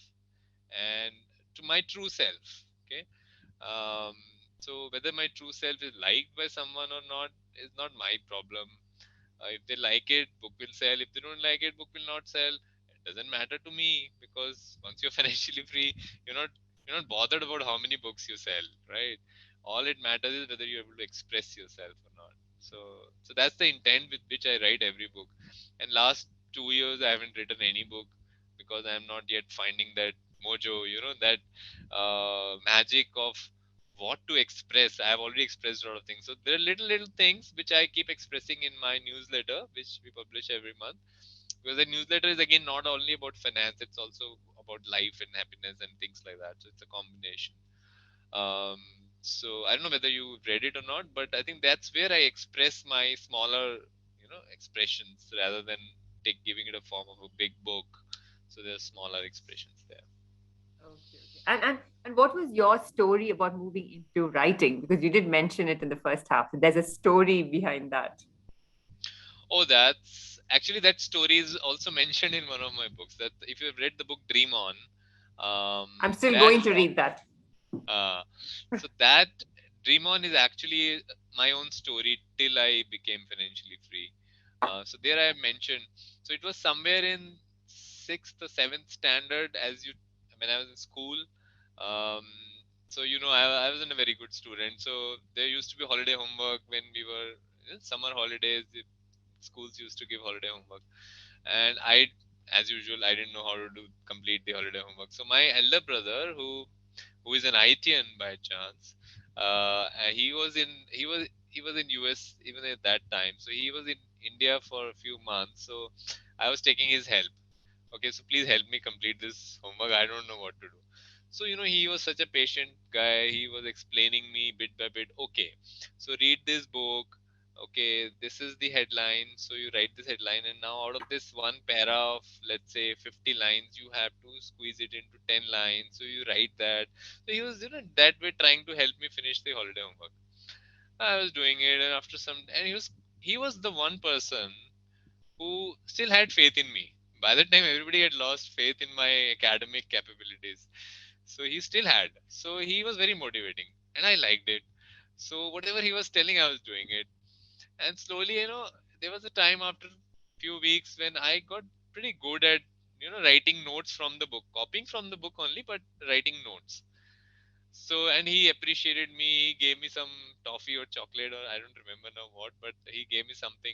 and to my true self. Okay. Um, so whether my true self is liked by someone or not is not my problem. If they like it, book will sell. If they don't like it, book will not sell. It doesn't matter to me, because once you're financially free, you're not you're not bothered about how many books you sell, right? All it matters is whether you're able to express yourself or not. So that's the intent with which I write every book. And last 2 years I haven't written any book, because I'm not yet finding that mojo, that magic of what to express. I have already expressed a lot of things. So there are little things which I keep expressing in my newsletter, which we publish every month. Because the newsletter is again not only about finance, it's also about life and happiness and things like that. So it's a combination. Um, so I don't know whether you read it or not, but I think that's where I express my smaller, expressions rather than giving it a form of a big book. So there's smaller expressions there. Okay, okay. And what was your story about moving into writing? Because you did mention it in the first half. There's a story behind that. Oh, that's actually that story is also mentioned in one of my books. That if you've read the book Dream On, I'm still that going to read that. uh, so that Dream On is actually my own story till I became financially free. So there I mentioned. So it was somewhere in sixth or seventh standard as you when I was in school. Um, so I wasn't a very good student. So there used to be holiday homework when we were summer holidays. Schools used to give holiday homework, and as usual, I didn't know how to do complete the holiday homework. So my elder brother, who is an ITN by chance. He was in US even at that time. So he was in India for a few months. So I was taking his help. Okay, so please help me complete this homework. I don't know what to do. So he was such a patient guy. He was explaining me bit by bit. Okay, so read this book. Okay, this is the headline. So you write this headline, and now out of this one para of let's say 50 lines, you have to squeeze it into 10 lines. So you write that. So he was that way trying to help me finish the holiday homework. I was doing it, and after some, and he was the one person who still had faith in me. By that time, everybody had lost faith in my academic capabilities. So he still had. So he was very motivating, and I liked it. So whatever he was telling, I was doing it. And slowly, there was a time after few weeks when I got pretty good at writing notes from the book, copying from the book only, but writing notes. So, and he appreciated me. He gave me some toffee or chocolate, or I don't remember now what, but he gave me something,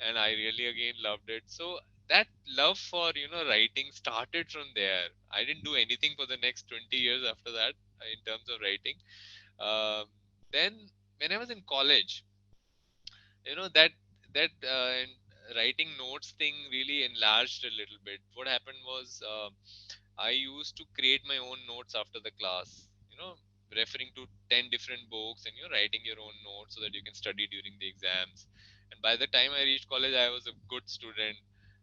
and I really again loved it. So that love for writing started from there. I didn't do anything for the next 20 years after that in terms of writing. Um, then when I was in college, that writing notes thing really enlarged a little bit. What happened was I used to create my own notes after the class, referring to 10 different books and you're writing your own notes so that you can study during the exams. And by the time I reached college, I was a good student.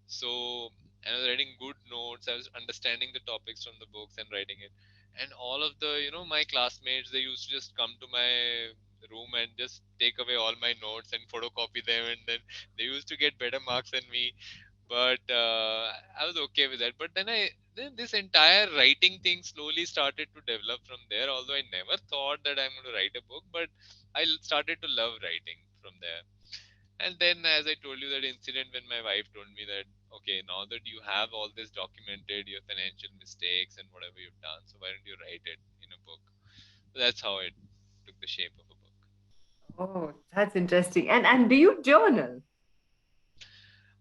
So I was writing good notes. I was understanding the topics from the books and writing it. And all of my classmates, they used to just come to my room and just take away all my notes and photocopy them. And then they used to get better marks than me, but I was okay with that. But then this entire writing thing slowly started to develop from there. Although I never thought that I'm going to write a book, but started to love writing from there. And then, as I told you, that incident when my wife told me that, okay, now that you have all this documented, your financial mistakes and whatever you've done, so why don't you write it in a book? So that's how it took the shape of a book. Oh, that's interesting. And do you journal?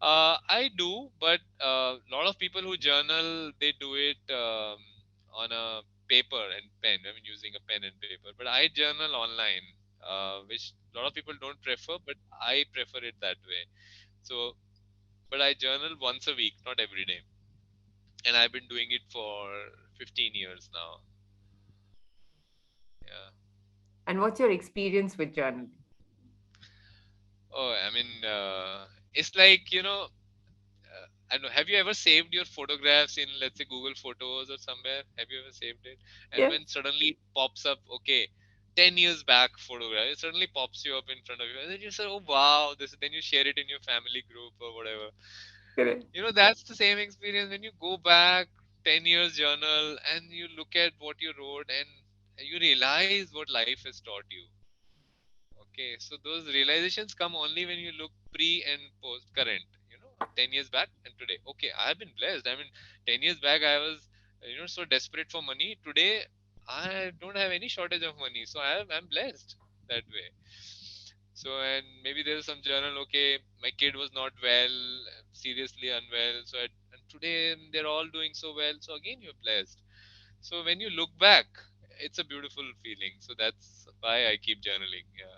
I do, but a lot of people who journal, they do it on a paper and pen. I mean, using a pen and paper. But I journal online, which a lot of people don't prefer, but I prefer it that way. So, but I journal once a week, not every day, and I've been doing it for 15 years now. Yeah. And what's your experience with journaling? Oh, I mean, it's like I don't know. Have you ever saved your photographs in, let's say, Google Photos or somewhere? Have you ever saved it? And Yes. when suddenly it pops up, okay, 10 years back photograph, it suddenly pops you up in front of you. And then you say, oh, wow, this. Then you share it in your family group or whatever. Correct. That's the same experience when you go back 10 years journal and you look at what you wrote and you realize what life has taught you. Okay, so those realizations come only when you look pre and post current, 10 years back and today. Okay, I have been blessed. I mean, 10 years back, I was, so desperate for money. Today, I don't have any shortage of money. So I'm blessed that way. So, and maybe there's some journal, okay, my kid was not well, seriously unwell. So, and today they're all doing so well. So, again, you're blessed. So, when you look back, it's a beautiful feeling. So, that's why I keep journaling. Yeah.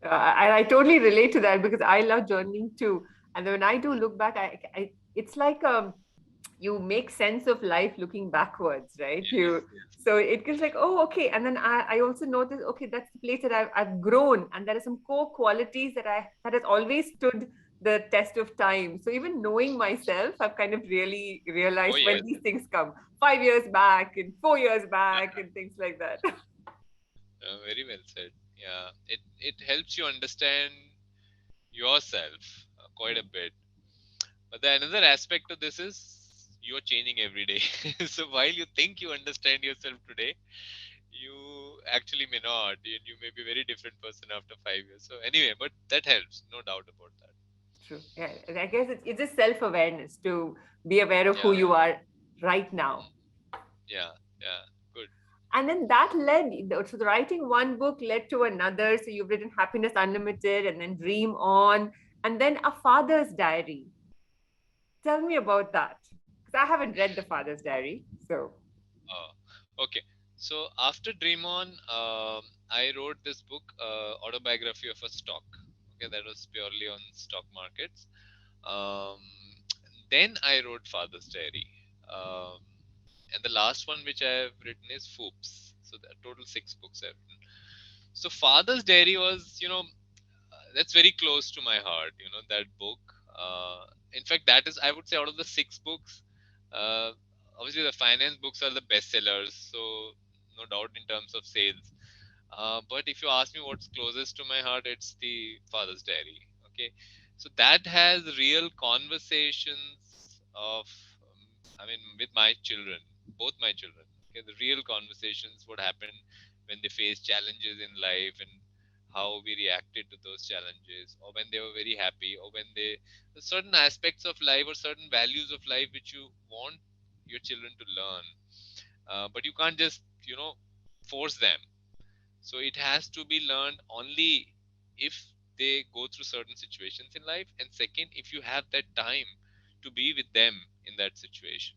I totally relate to that because I love journaling too. And then when I do look back, it's like you make sense of life looking backwards, right? You Yes, yes. so it gives like, oh, okay. And then I also noticed, okay, that's the place that I've grown, and there are some core qualities that has always stood the test of time. So even knowing myself, I've kind of really Oh, realized when yes. these things come 5 years back and 4 years back and things like that. Very well said. Yeah, it helps you understand yourself quite a bit. But the another aspect of this is you're changing every day. So while you think you understand yourself today, you actually may not. You may be a very different person after 5 years. So anyway, but that helps, no doubt about that. True. Yeah, I guess it's just self-awareness to be aware of who Yeah, you are right now. yeah, yeah. Good. And then that led, so the writing one book led to another. So you've written Happiness Unlimited and then Dream On, and then A Father's Diary. Tell me about that. Because I haven't read The Father's Diary. So, Okay. So after Dream On, I wrote this book, autobiography of a stock. Okay, that was purely on stock markets. Um, then I wrote Father's Diary. Um, and the last one which I have written is Foops. So the total 6 books I've written. So Father's Diary was, that's very close to my heart. That book. In fact, that is, I would say, out of the 6 books, uh, obviously the finance books are the bestsellers. So no doubt in terms of sales. But if you ask me what's closest to my heart, it's the Father's Diary. Okay, so that has real conversations of, I mean, with my children, both my children. Okay, the real conversations, what happened when they faced challenges in life, and how we reacted to those challenges, or when they were very happy, or when they certain aspects of life or certain values of life which you want your children to learn, but you can't just force them. So it has to be learned only if they go through certain situations in life, and second, if you have that time to be with them in that situation.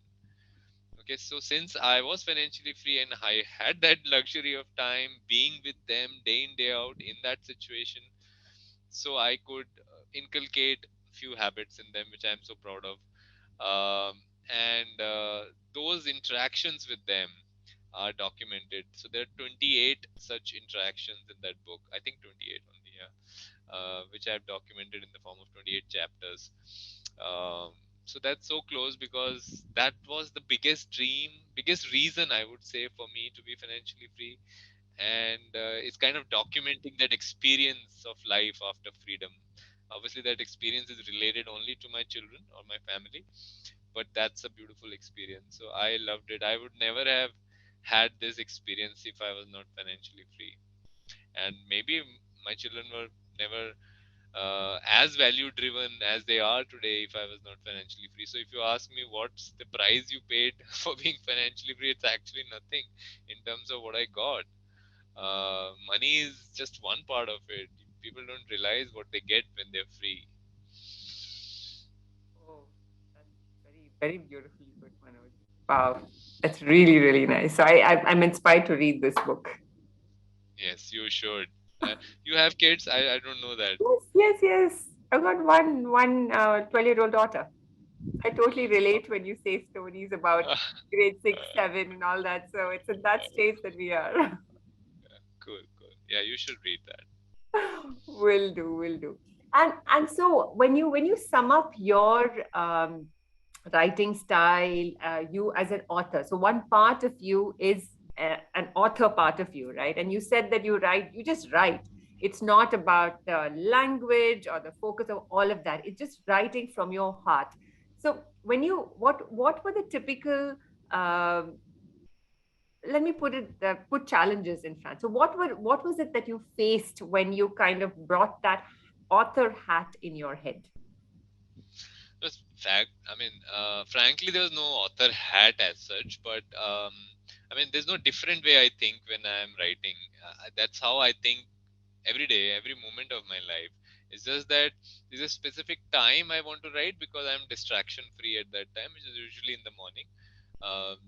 Okay, so since I was financially free and I had that luxury of time being with them day in day out in that situation, so I could inculcate few habits in them which I'm so proud of. And those interactions with them are documented. So there are 28 such interactions in that book. I think 28 only, yeah. Which I've documented in the form of 28 chapters. Um, so that's so close because that was the biggest dream, biggest reason I would say for me to be financially free. And it's kind of documenting that experience of life after freedom. Obviously, that experience is related only to my children or my family, but that's a beautiful experience. So I loved it. I would never have had this experience if I was not financially free, and maybe my children were never as value driven as they are today if I was not financially free. So if you ask me what's the price you paid for being financially free, it's actually nothing in terms of what I got. Money is just one part of it. People don't realize what they get when they're free. oh, that's very beautifully put, Manoj. Wow, that's really nice. So I'm inspired to read this book. Yes, you should. You have kids? I don't know that. Yes. I've got one 12-year-old daughter. I totally Oh, relate when you say stories about grade six, seven, and all that. So it's at that stage that we are. cool, cool. Yeah, you should read that. Will do. And so when you sum up your writing style, you as an author, so one part of you is an author part of you, right? And you said that you just write. It's not about the language or the focus of all of that. It's just writing from your heart. So what were the typical um, let me put challenges in front. So what was it that you faced when you kind of brought that author hat in your head? Just fact. I mean, frankly, there was no author hat as such, but I mean, there's no different way I think when I'm writing. That's how I think every day, every moment of my life. It's just that there's a specific time I want to write because I'm distraction free at that time, which is usually in the morning,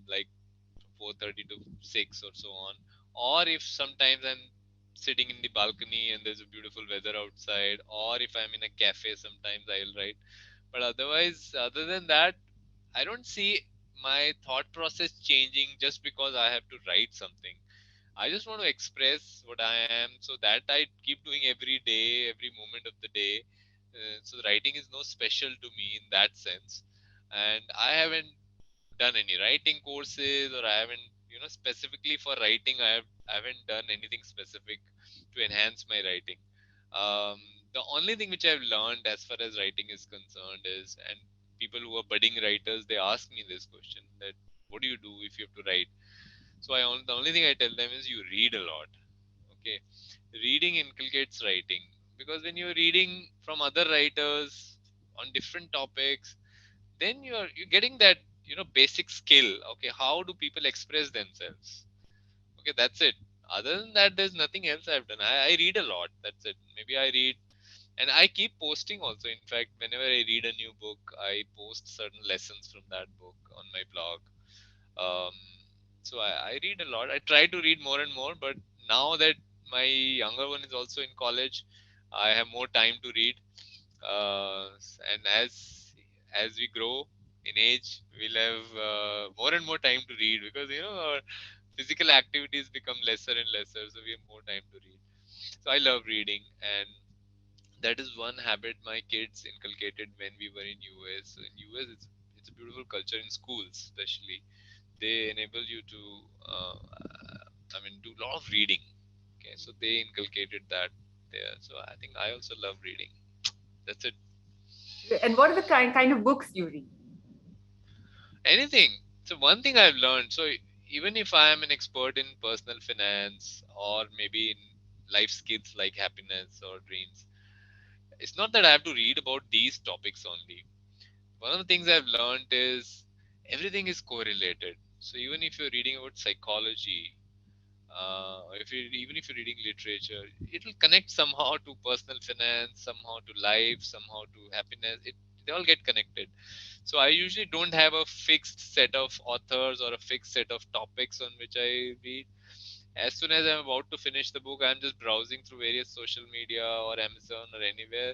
like 4:30 to 6 or so on. Or if sometimes I'm sitting in the balcony and there's a beautiful weather outside, or if I'm in a cafe, sometimes I'll write. But otherwise, other than that, I don't see my thought process changing just because I have to write something. I just want to express what I am, so that I keep doing every day, every moment of the day. So writing is no special to me in that sense, and I haven't done any writing courses, or I haven't, specifically for writing, I haven't done anything specific to enhance my writing. Um, the only thing which I've learned as far as writing is concerned is, and people who are budding writers, they ask me this question, that what do you do if you have to write? So the only thing I tell them is you read a lot. Okay, reading inculcates writing, because when you're reading from other writers on different topics, then you're getting that, basic skill. Okay, how do people express themselves? Okay, that's it. Other than that, there's nothing else I've done. I read a lot. That's it. Maybe I read, and I keep posting also. In fact, whenever I read a new book, I post certain lessons from that book on my blog. um, so I read a lot. I try to read more and more, but now that my younger one is also in college, I have more time to read. And as we grow in age, we'll have more and more time to read, because our physical activities become lesser and lesser, so we have more time to read. So I love reading, and that is one habit my kids inculcated when we were in US. So in US, it's a beautiful culture in schools, especially they enable you to, uh, do a lot of reading. Okay, so they inculcated that there. So I think I also love reading. That's it. And what are the kind of books you read? Anything. So one thing I've learned. So even if I am an expert in personal finance, or maybe in life skills like happiness or dreams, it's not that I have to read about these topics only. One of the things I've learned is everything is correlated. So even if you're reading about psychology, if you even if you're reading literature, it'll connect somehow to personal finance, somehow to life, somehow to happiness. They all get connected. So I usually don't have a fixed set of authors or a fixed set of topics on which I read. As soon as I'm about to finish the book, I'm just browsing through various social media or Amazon or anywhere,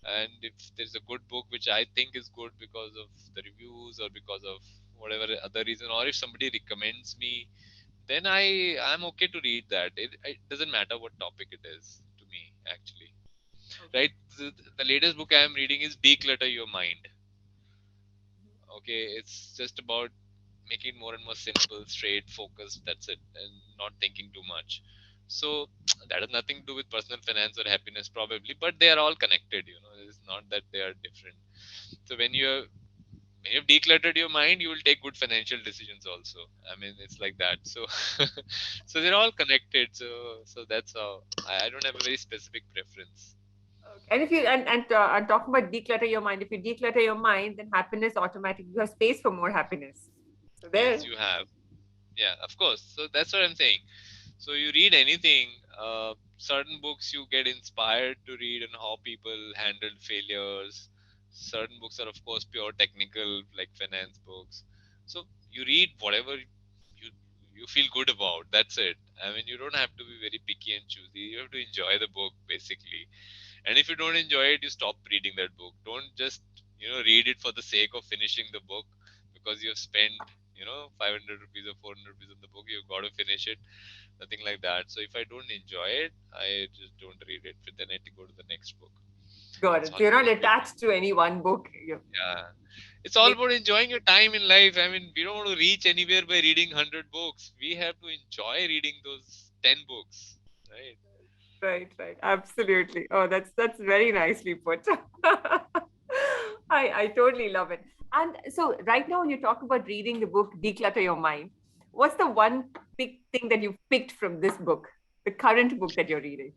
and if there's a good book which I think is good because of the reviews or because of whatever other reason, or if somebody recommends me, then I'm okay to read that. It doesn't matter what topic it is to me, actually. Okay. Right, the latest book I am reading is Declutter Your Mind. Okay, it's just about making it more and more simple, straight, focused. That's it, and not thinking too much. So that has nothing to do with personal finance or happiness, probably, but they are all connected. It's not that they are different. So when you've decluttered your mind, you will take good financial decisions also. It's like that. So so they're all connected. So that's how I don't have a very specific preference. Okay. And if you and talking about declutter your mind, if you declutter your mind, then happiness automatically you have space for more happiness. So Yes, there. you have. Yeah, of course. So that's what I'm saying. So you read anything, certain books you get inspired to read on how people handled failures. Certain books are, of course, pure technical, like finance books. So you read whatever you feel good about. That's it. You don't have to be very picky and choosy. You have to enjoy the book, basically. And if you don't enjoy it, you stop reading that book. Don't just read it for the sake of finishing the book, because you've spent 500 rupees or 400 rupees on the book. You've got to finish it. Nothing like that. So if I don't enjoy it, I just don't read it. But then I have to go to the next book. Got It's it. all So you're about not enjoying. attached to any one book. Yeah, it's all Maybe, about enjoying your time in life. We don't want to reach anywhere by reading 100 books. We have to enjoy reading those 10 books, right? right, right. Absolutely. Oh, that's very nicely put. I totally love it. And so right now when you talk about reading the book Declutter Your Mind, what's the one big thing that you've picked from this book, the current book that you're reading?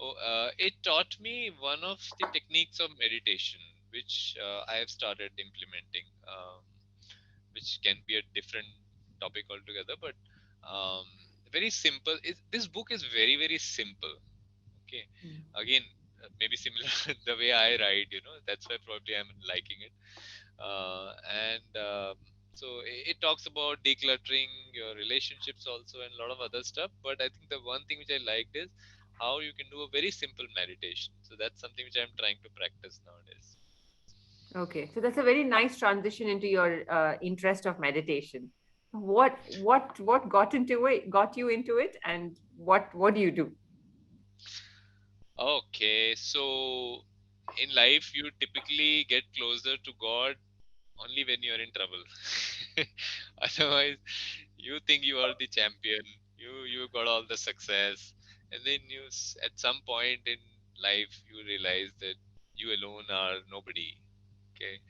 Oh, it taught me one of the techniques of meditation, which I have started implementing, which can be a different topic altogether. But um, very simple. This book is very, very simple. Okay, Mm. again, maybe similar the way I write. That's why probably I'm liking it. And so it talks about decluttering your relationships also, and a lot of other stuff. But I think the one thing which I liked is how you can do a very simple meditation. So that's something which I'm trying to practice nowadays. Okay, so that's a very nice transition into your interest of meditation. What got into it, got you into it, and what do you do? Okay, so in life, you typically get closer to God only when you're in trouble. Otherwise, you think you are the champion. You got all the success, and then at some point in life you realize that you alone are nobody. Okay,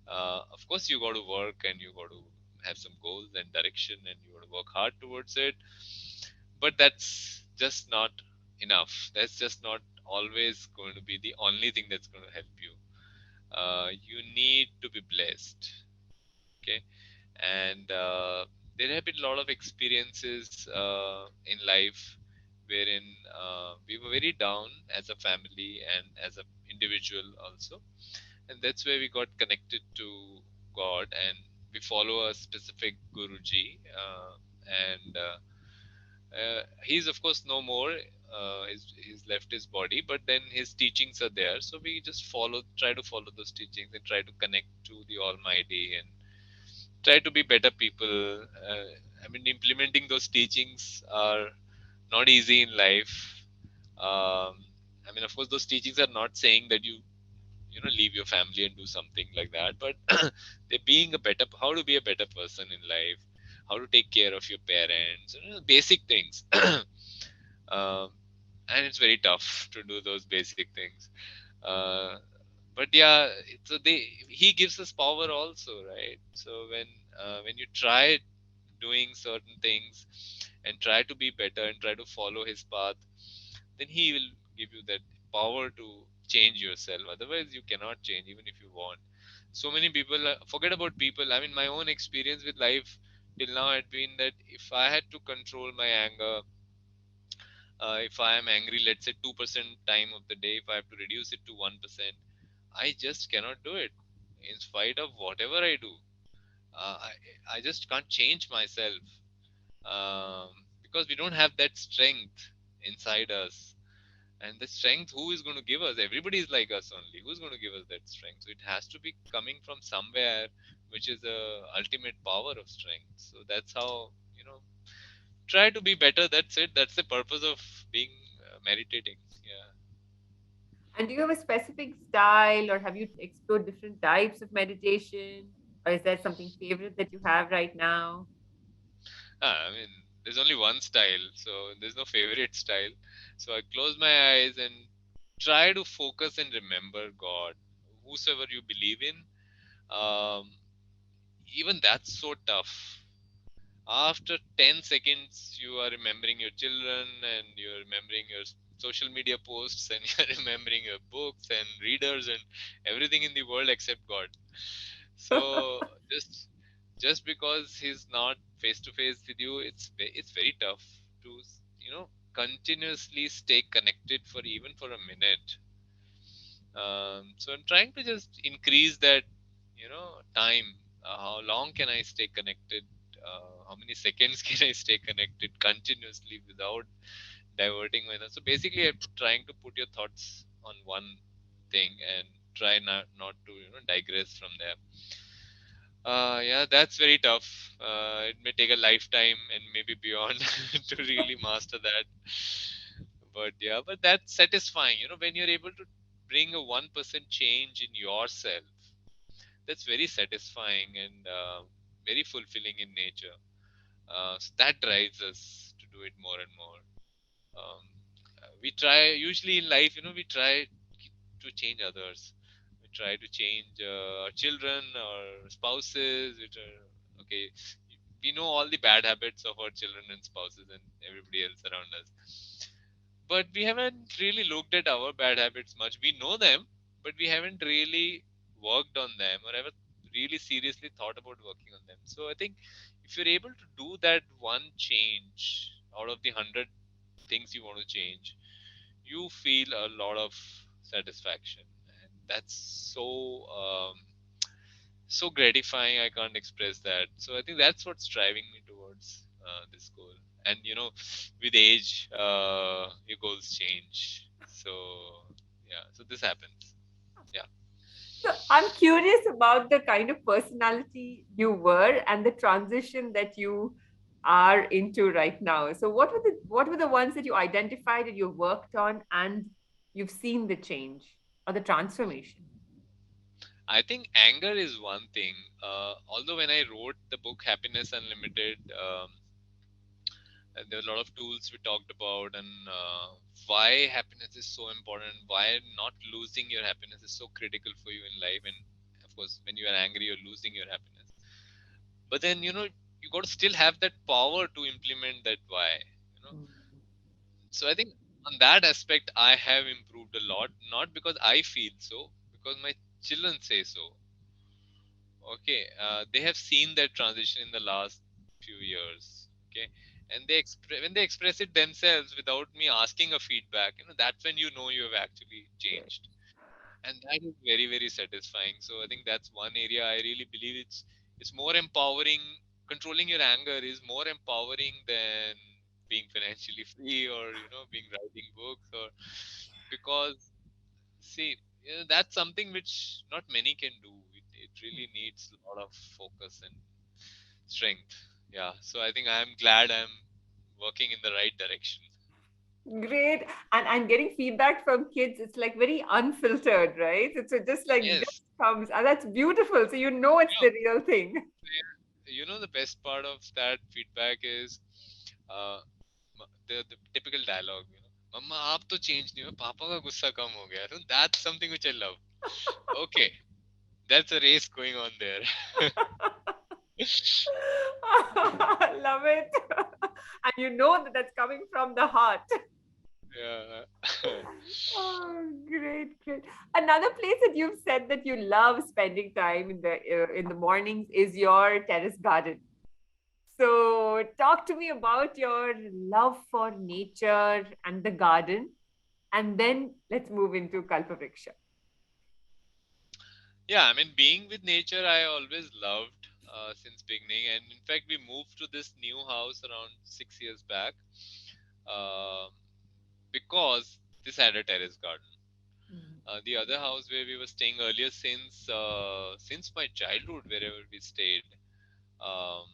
of course you got to work and you got to have some goals and direction and you got to work hard towards it, but that's just not enough. That's just not always going to be the only thing that's going to help you. You need to be blessed. Okay, and there have been a lot of experiences in life wherein we were very down as a family and as an individual also, and that's where we got connected to God, and we follow a specific guruji, and he's of course no more. He's left his body, but then his teachings are there, so we just try to follow those teachings and try to connect to the Almighty and try to be better people. I mean, implementing those teachings are not easy in life. I mean, of course, those teachings are not saying that you leave your family and do something like that, but they're being a better, how to be a better person in life, how to take care of your parents, basic things. um, and it's very tough to do those basic things. uh, but yeah, so he gives us power also, right? So when you try doing certain things and try to be better and try to follow his path, then he will give you that power to change yourself. Otherwise you cannot change even if you want. So many people forget about people. I mean, my own experience with life till now had been that if I had to control my anger, if I am angry, let's say 2% time of the day, if I have to reduce it to 1%, I just cannot do it in spite of whatever I do. uh, I, I just can't change myself, because we don't have that strength inside us. And the strength, who is going to give us? Everybody is like us only. Who's going to give us that strength? So it has to be coming from somewhere, which is the ultimate power of strength. So that's how, try to be better. That's it. That's the purpose of being meditating. Yeah. And do you have a specific style, or have you explored different types of meditation, or is there something favorite that you have right now? I mean, there's only one style, so there's no favorite style. So I close my eyes and try to focus and remember God, whosoever you believe in. Um, Even that's so tough. After 10 seconds, you are remembering your children and you're remembering your social media posts and you're remembering your books and readers and everything in the world except God. So just because he's not face to face with you, it's very tough to continuously stay connected for even for a minute. So I'm trying to just increase that time. How long can I stay connected? How many seconds can I stay connected continuously without diverting my thoughts? So basically, I'm trying to put your thoughts on one thing and try not to digress from there. Yeah, that's very tough. It may take a lifetime and maybe beyond to really master that. But yeah, but that's satisfying. When you're able to bring a 1% change in yourself, that's very satisfying and very fulfilling in nature. So that drives us to do it more and more. Um, we try, usually in life, we try to change others. We try to change our children or spouses. Okay. We know all the bad habits of our children and spouses and everybody else around us. But we haven't really looked at our bad habits much. We know them, but we haven't really worked on them or ever really seriously thought about working on them. So I think if you're able to do that one change out of the 100 things you want to change, you feel a lot of satisfaction, and that's so gratifying. I can't express that. So I think that's what's driving me towards this goal. And with age, your goals change. So yeah, so this happens. Yeah. So I'm curious about the kind of personality you were and the transition that you are into right now. So what were the ones that you identified and you worked on and you've seen the change or the transformation? I think anger is one thing. Although when I wrote the book Happiness Unlimited, and there were a lot of tools we talked about, and why happiness is so important, why not losing your happiness is so critical for you in life. And of course, when you are angry, you're losing your happiness. But then, you got to still have that power to implement that why. You know, Mm, so I think on that aspect, I have improved a lot. Not because I feel so, because my children say so. Okay, they have seen that transition in the last few years. Okay, and when they express it themselves without me asking a feedback, that's when you know you have actually great. changed, and that is very very satisfying. So I think that's one area I really believe it's more empowering. Controlling your anger is more empowering than being financially free, or being writing books, or because see, that's something which not many can do. It really needs a lot of focus and strength. Yeah, so I think I'm glad I'm working in the right direction. Great. And getting feedback from kids, it's like very unfiltered, right? It's just like Yes. just comes. And that's beautiful. So you know it's Yeah. the real thing. The best part of that feedback is the typical dialogue. Mama, आप तो change नहीं हो, पापा का गुस्सा कम हो गया. That's something which I love. Okay, that's a race going on there. Love it. And you know that that's coming from the heart. Yeah. Oh, great, great. Another place that you've said that you love spending time in the mornings is your terrace garden. So, talk to me about your love for nature and the garden, and then let's move into Kalpavriksha. Yeah, I mean, being with nature, I always loved since beginning, and in fact, we moved to this new house around 6 years back uh, because this had a terrace garden. Mm, The other house where we were staying earlier, since my childhood, wherever we stayed, um,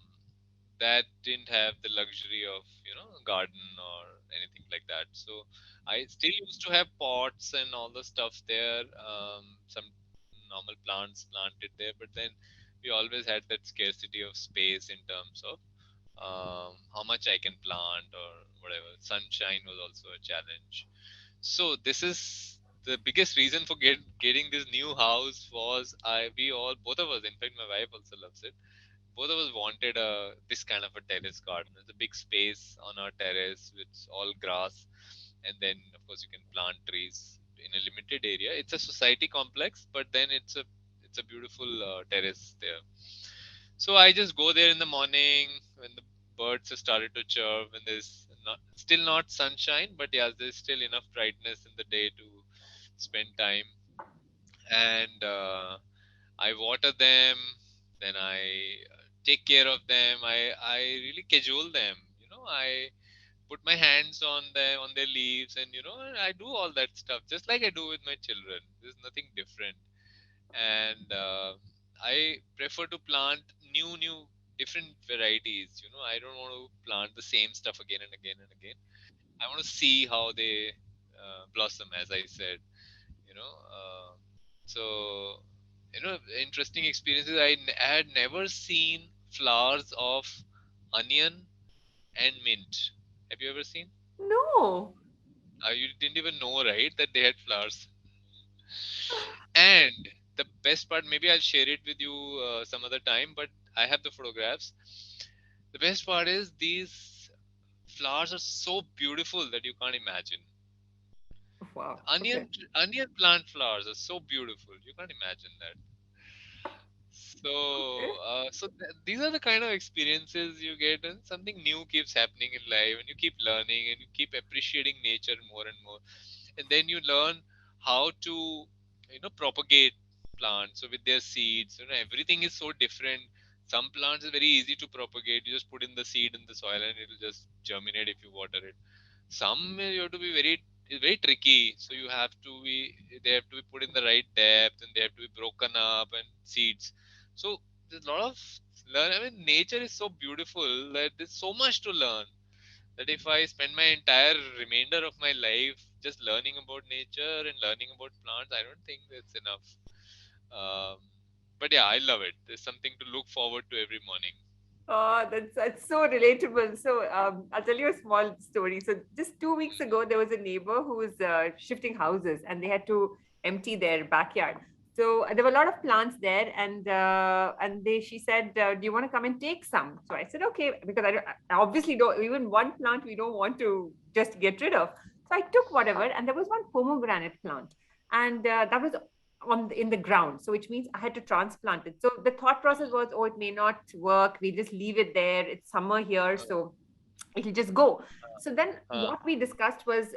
that didn't have the luxury of a garden or anything like that. So I still used to have pots and all the stuff there, some normal plants planted there, but then we always had that scarcity of space in terms of how much I can plant or whatever. Sunshine was also a challenge. So this is the biggest reason for getting this new house was we all, both of us, in fact my wife also loves it, both of us wanted this kind of a terrace garden. It's a big space on our terrace with all grass, and then of course you can plant trees in a limited area. It's a society complex, but then it's a beautiful terrace there. So I just go there in the morning when the birds have started to chirp, when there's still not sunshine, but yeah, there's still enough brightness in the day to spend time. And I water them, then I take care of them. I really cajole them. I put my hands on them, on their leaves, and I do all that stuff just like I do with my children. There's nothing different, and I prefer to plant new different varieties. I don't want to plant the same stuff again and again and again. I want to see how they blossom, as I said. you know uh, so interesting experiences. I had never seen flowers of onion and mint. Have you ever seen? no. You didn't even know, right, that they had flowers. And the best part, maybe I'll share it with you some other time, but I have the photographs. The best part is these flowers are so beautiful that you can't imagine. Wow. Okay. Onion plant flowers are so beautiful, you can't imagine that. Okay. These are the kind of experiences you get, and something new keeps happening in life, and you keep learning, and you keep appreciating nature more and more. And then you learn how to, propagate plants. So with their seeds, everything is so different. Some plants are very easy to propagate. You just put in the seed in the soil, and it'll just germinate if you water it. Some you have to be very. is very tricky. So you have to be, they have to be put in the right depth, and they have to be broken up and seeds. So there's a lot of learn. I mean, nature is so beautiful that there's so much to learn. That if I spend my entire remainder of my life just learning about nature and learning about plants, I don't think that's enough. Um, but yeah, I love it. There's something to look forward to every morning. Oh, that's so relatable. So I'll tell you a small story. So just 2 weeks ago, there was a neighbor who was shifting houses, and they had to empty their backyard. So there were a lot of plants there, and she said, "Do you want to come and take some?" So I said, "Okay," because I obviously don't, even one plant we don't want to just get rid of. So I took whatever, and there was one pomegranate plant, and that was in the ground, so which means I had to transplant it. So the thought process was, oh, it may not work, we just leave it there, it's summer here, Uh, so it'll just go. So then uh, what we discussed was,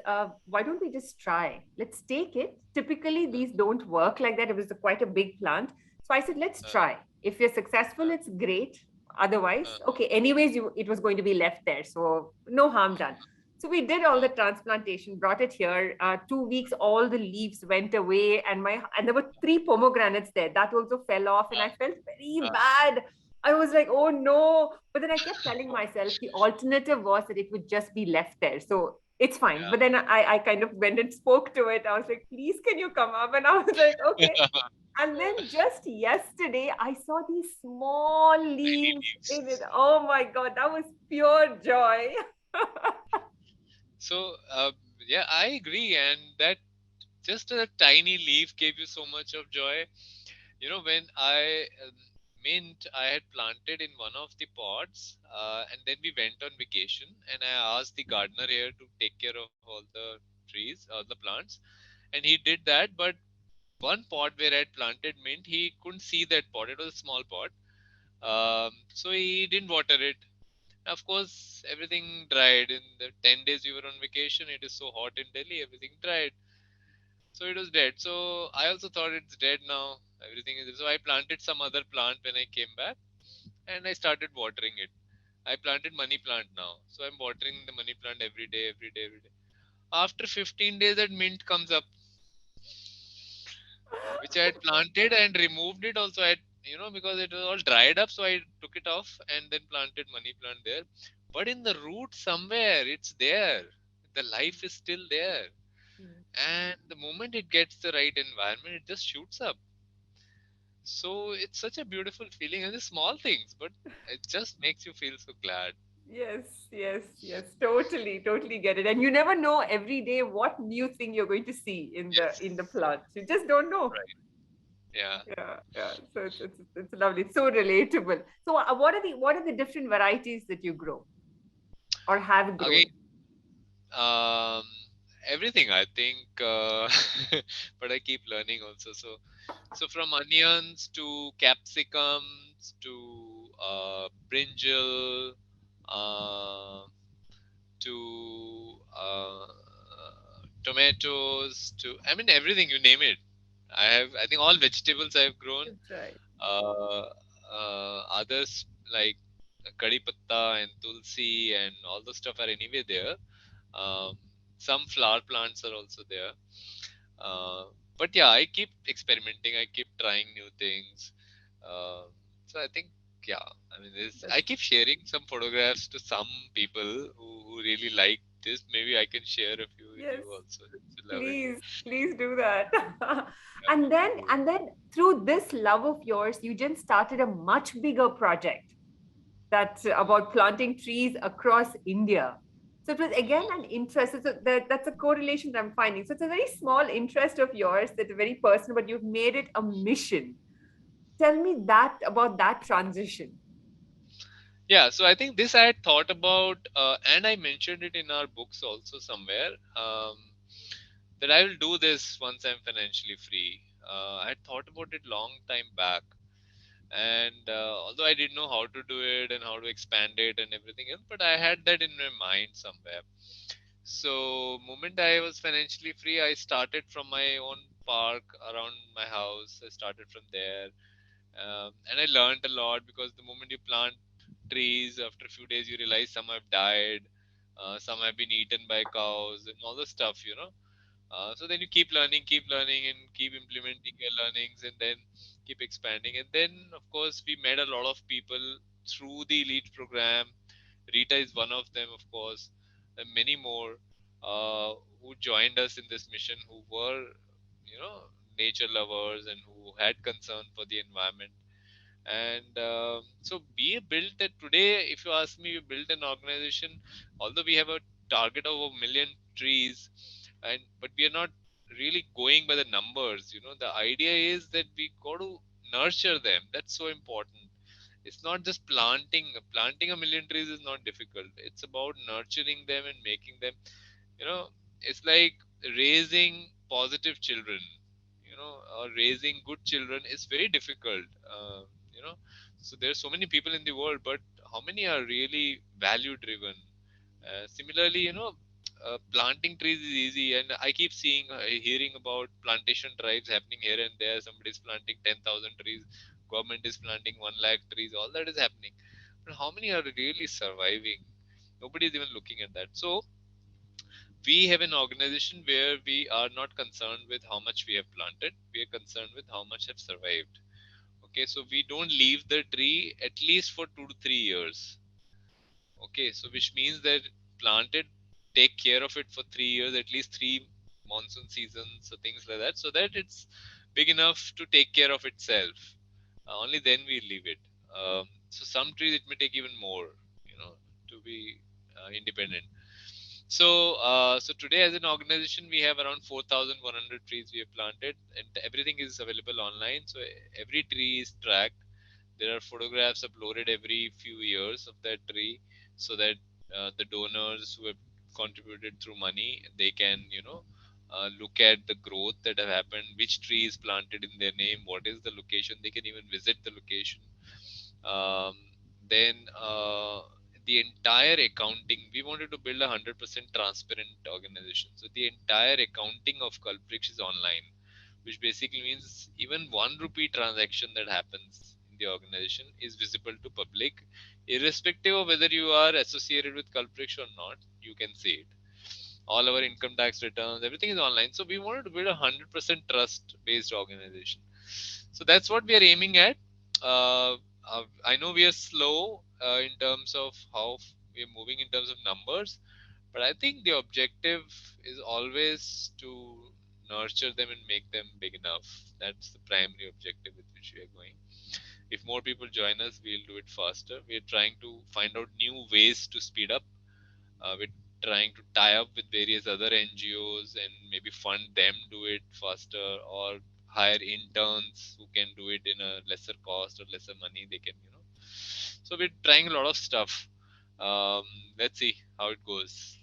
why don't we just try, let's take it. Typically these don't work like that, it was quite a big plant. So I said, let's uh, try. If you're successful, it's great. Otherwise, uh, okay, anyways, it was going to be left there, so no harm done. So we did all the transplantation, brought it here. 2 weeks, all the leaves went away, and there were three pomegranates there. That also fell off, and I felt very uh, bad. I was like, oh no. But then I kept telling myself the alternative was that it would just be left there. So it's fine. But then I kind of went and spoke to it. I was like, please, can you come up? And I was like, okay. yeah. And then just yesterday, I saw these small Tiny leaves in it. leaves. Oh my God, that was pure joy. So, yeah, I agree. And that just a tiny leaf gave you so much of joy. You know, when I mint, I had planted in one of the pots, and then we went on vacation, and I asked the gardener here to take care of all the trees, all the plants, and he did that. But one pot where I had planted mint, he couldn't see that pot. It was a small pot, so he didn't water it. Of course, everything dried. In the 10 days we were on vacation, it is so hot in Delhi, everything dried. So it was dead. So I also thought it's dead now. Everything is. So I planted some other plant when I came back, and I started watering it. I planted money plant now. So I'm watering the money plant every day, every day, every day. After 15 days, that mint comes up, which I had planted and removed it also. I had, because it was all dried up, so I took it off and then planted money plant there. But in the root somewhere, it's there. The life is still there. And the moment it gets the right environment, it just shoots up. So it's such a beautiful feeling, and the small things, but it just makes you feel so glad. Yes, yes, yes. Totally, totally get it. And you never know every day what new thing you're going to see in the Yes. plants. You just don't know. Right. Yeah. Yeah, yeah. So it's lovely. It's so relatable. So what are the different varieties that you grow or have Again, grown? um, everything I think, but I keep learning also. So from onions to capsicums to brinjal, uh, to tomatoes to, I mean, everything you name it. I think all vegetables I've grown. That's right. Others like kadi patta and tulsi and all the stuff are anyway there. Um, some flower plants are also there. Uh, but yeah, I keep experimenting. I keep trying new things. Uh, so I think, yeah, I mean, I That's keep sharing some photographs to some people who really like this. Maybe I can share a few with yes. you also. You love it. Please, please do that. Yeah, and then cool. and then through this love of yours, you just started a much bigger project that about planting trees across India. So it was again an interest. So that's a correlation that I'm finding. So it's a very small interest of yours that's very personal, but you've made it a mission. Tell me that about that transition. Yeah, so I think this I had thought about, and I mentioned it in our books also somewhere, that I will do this once I'm financially free. I had thought about it long time back, and although I didn't know how to do it and how to expand it and everything else, but I had that in my mind somewhere. So, moment I was financially free, I started from my own park around my house. I started from there, and I learned a lot because the moment you plant trees, after a few days, you realize some have died, some have been eaten by cows, and all the stuff. So then you keep learning, and keep implementing your learnings, and then keep expanding. And then, of course, we met a lot of people through the elite program. Rita is one of them, of course, and many more who joined us in this mission, who were, you know, nature lovers and who had concern for the environment. And so we built that today. If you ask me, we built an organization. Although we have a target of 1 million trees, and but we are not really going by the numbers. You know, the idea is that we got to nurture them. That's so important. It's not just planting 1 million trees is not difficult. It's about nurturing them and making them, you know, it's like raising positive children, you know, or raising good children is very difficult. You know, so there's so many people in the world, but how many are really value driven? Similarly, you know, planting trees is easy, and I keep seeing, hearing about plantation drives happening here and there. Somebody is planting 10,000 trees, government is planting 1 lakh trees, all that is happening, but how many are really surviving? Nobody is even looking at that. So we have an organization where we are not concerned with how much we have planted, we are concerned with how much have survived. Okay, so we don't leave the tree at least for 2 to 3 years. Okay, so which means that planted, take care of it for 3 years, at least three monsoon seasons, so things like that, so that it's big enough to take care of itself. Only then we leave it. So some trees it may take even more, you know, to be independent. So today as an organization, we have around 4,100 trees we have planted, and everything is available online. So every tree is tracked. There are photographs uploaded every few years of that tree, so that the donors who have contributed through money, they can, you know, look at the growth that have happened, which tree is planted in their name, what is the location. They can even visit the location. um, then the entire accounting, we wanted to build 100% transparent organization, so the entire accounting of Culprix is online, which basically means even 1 rupee transaction that happens in the organization is visible to public, irrespective of whether you are associated with Culprix or not. You can see it. All our income tax returns, everything is online. So we wanted to build 100% trust based organization. So that's what we are aiming at. uh, I know we are slow in terms of how we are moving in terms of numbers, but I think the objective is always to nurture them and make them big enough. That's the primary objective with which we are going. If more people join us, we'll do it faster. We are trying to find out new ways to speed up. We're trying to tie up with various other NGOs and maybe fund them do it faster, or hire interns who can do it in a lesser cost or lesser money. They can, you know. So we're trying a lot of stuff. Um, let's see how it goes.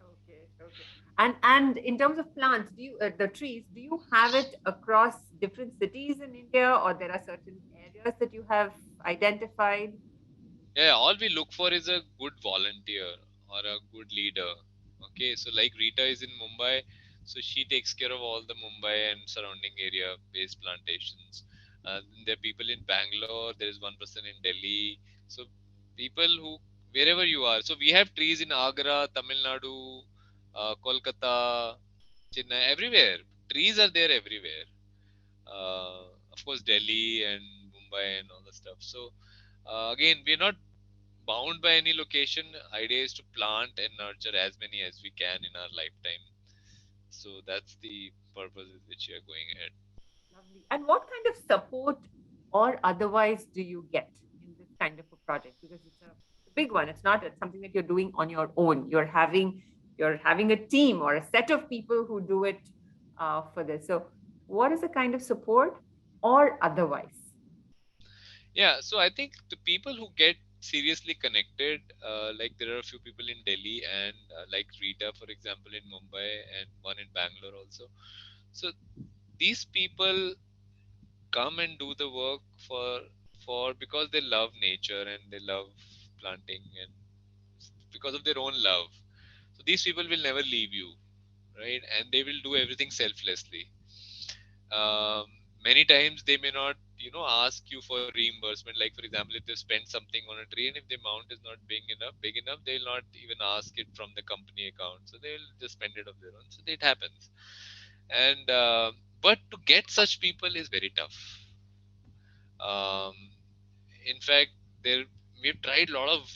Okay, okay. And in terms of plants, do you the trees, do you have it across different cities in India, or there are certain areas that you have identified? Yeah, all we look for is a good volunteer or a good leader. Okay, so like Rita is in Mumbai, so she takes care of all the Mumbai and surrounding area based plantations. There are people in Bangalore, there is one person in Delhi. So people who, wherever you are. So we have trees in Agra, Tamil Nadu, Kolkata, Chennai, everywhere. Trees are there everywhere. Of course, Delhi and Mumbai and all the stuff. So again, we're not bound by any location. Idea is to plant and nurture as many as we can in our lifetime. So that's the purpose with which we are going ahead. Lovely. And what kind of support or otherwise do you get in this kind of a project? Because it's a big one. It's not something that you're doing on your own. You're having a team or a set of people who do it for this. So, what is the kind of support or otherwise? Yeah, so I think the people who get seriously connected, like there are a few people in Delhi and like Rita, for example, in Mumbai, and one in Bangalore also. So these people come and do the work for because they love nature and they love planting, and because of their own love. So these people will never leave you, right? And they will do everything selflessly. Um, many times they may not ask you for reimbursement. Like for example, if they spend something on a tree and if the amount is not big enough, they'll not even ask it from the company account, so they'll just spend it of their own. So it happens. And but to get such people is very tough. um, in fact, there we've tried a lot of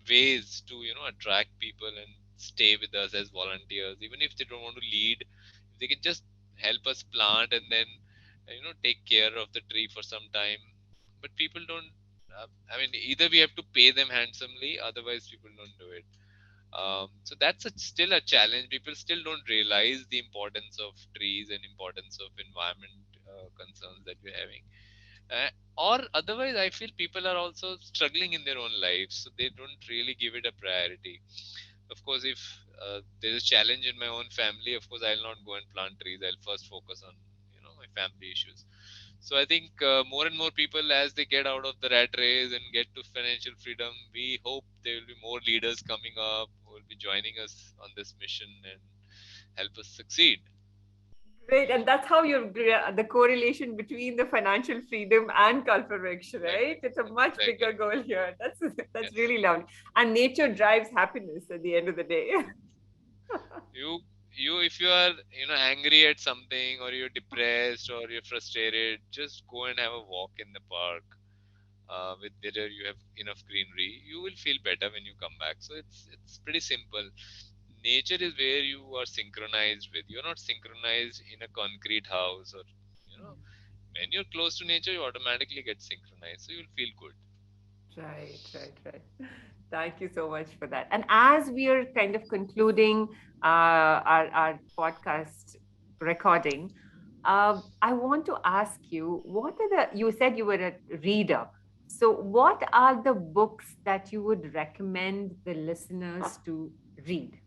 ways to attract people and stay with us as volunteers, even if they don't want to lead. If they can just help us plant and then take care of the tree for some time. But people don't. I mean, either we have to pay them handsomely, otherwise people don't do it. So that's still a challenge. People still don't realize the importance of trees and importance of environment concerns that we're having. uh, or otherwise, I feel people are also struggling in their own lives, so they don't really give it a priority. Of course, if there's a challenge in my own family, of course I'll not go and plant trees. I'll first focus on my family issues. So I think more and more people, as they get out of the rat race and get to financial freedom, we hope there will be more leaders coming up who will be joining us on this mission and help us succeed. Great, and that's how you're the correlation between the financial freedom and cultivation, right? Exactly. It's a much Exactly. bigger goal here. That's Yes. really lovely, and nature drives happiness at the end of the day. you you if you are angry at something, or you're depressed, or you're frustrated, just go and have a walk in the park, with whether you have enough greenery. You will feel better when you come back. So it's pretty simple. Nature is where you are synchronized with. You're not synchronized in a concrete house, or when you're close to nature, you automatically get synchronized, so you'll feel good. Right, right, right. Thank you so much for that. And as we are kind of concluding our podcast recording, I want to ask you, what are you said you were a reader. So, what are the books that you would recommend the listeners to read?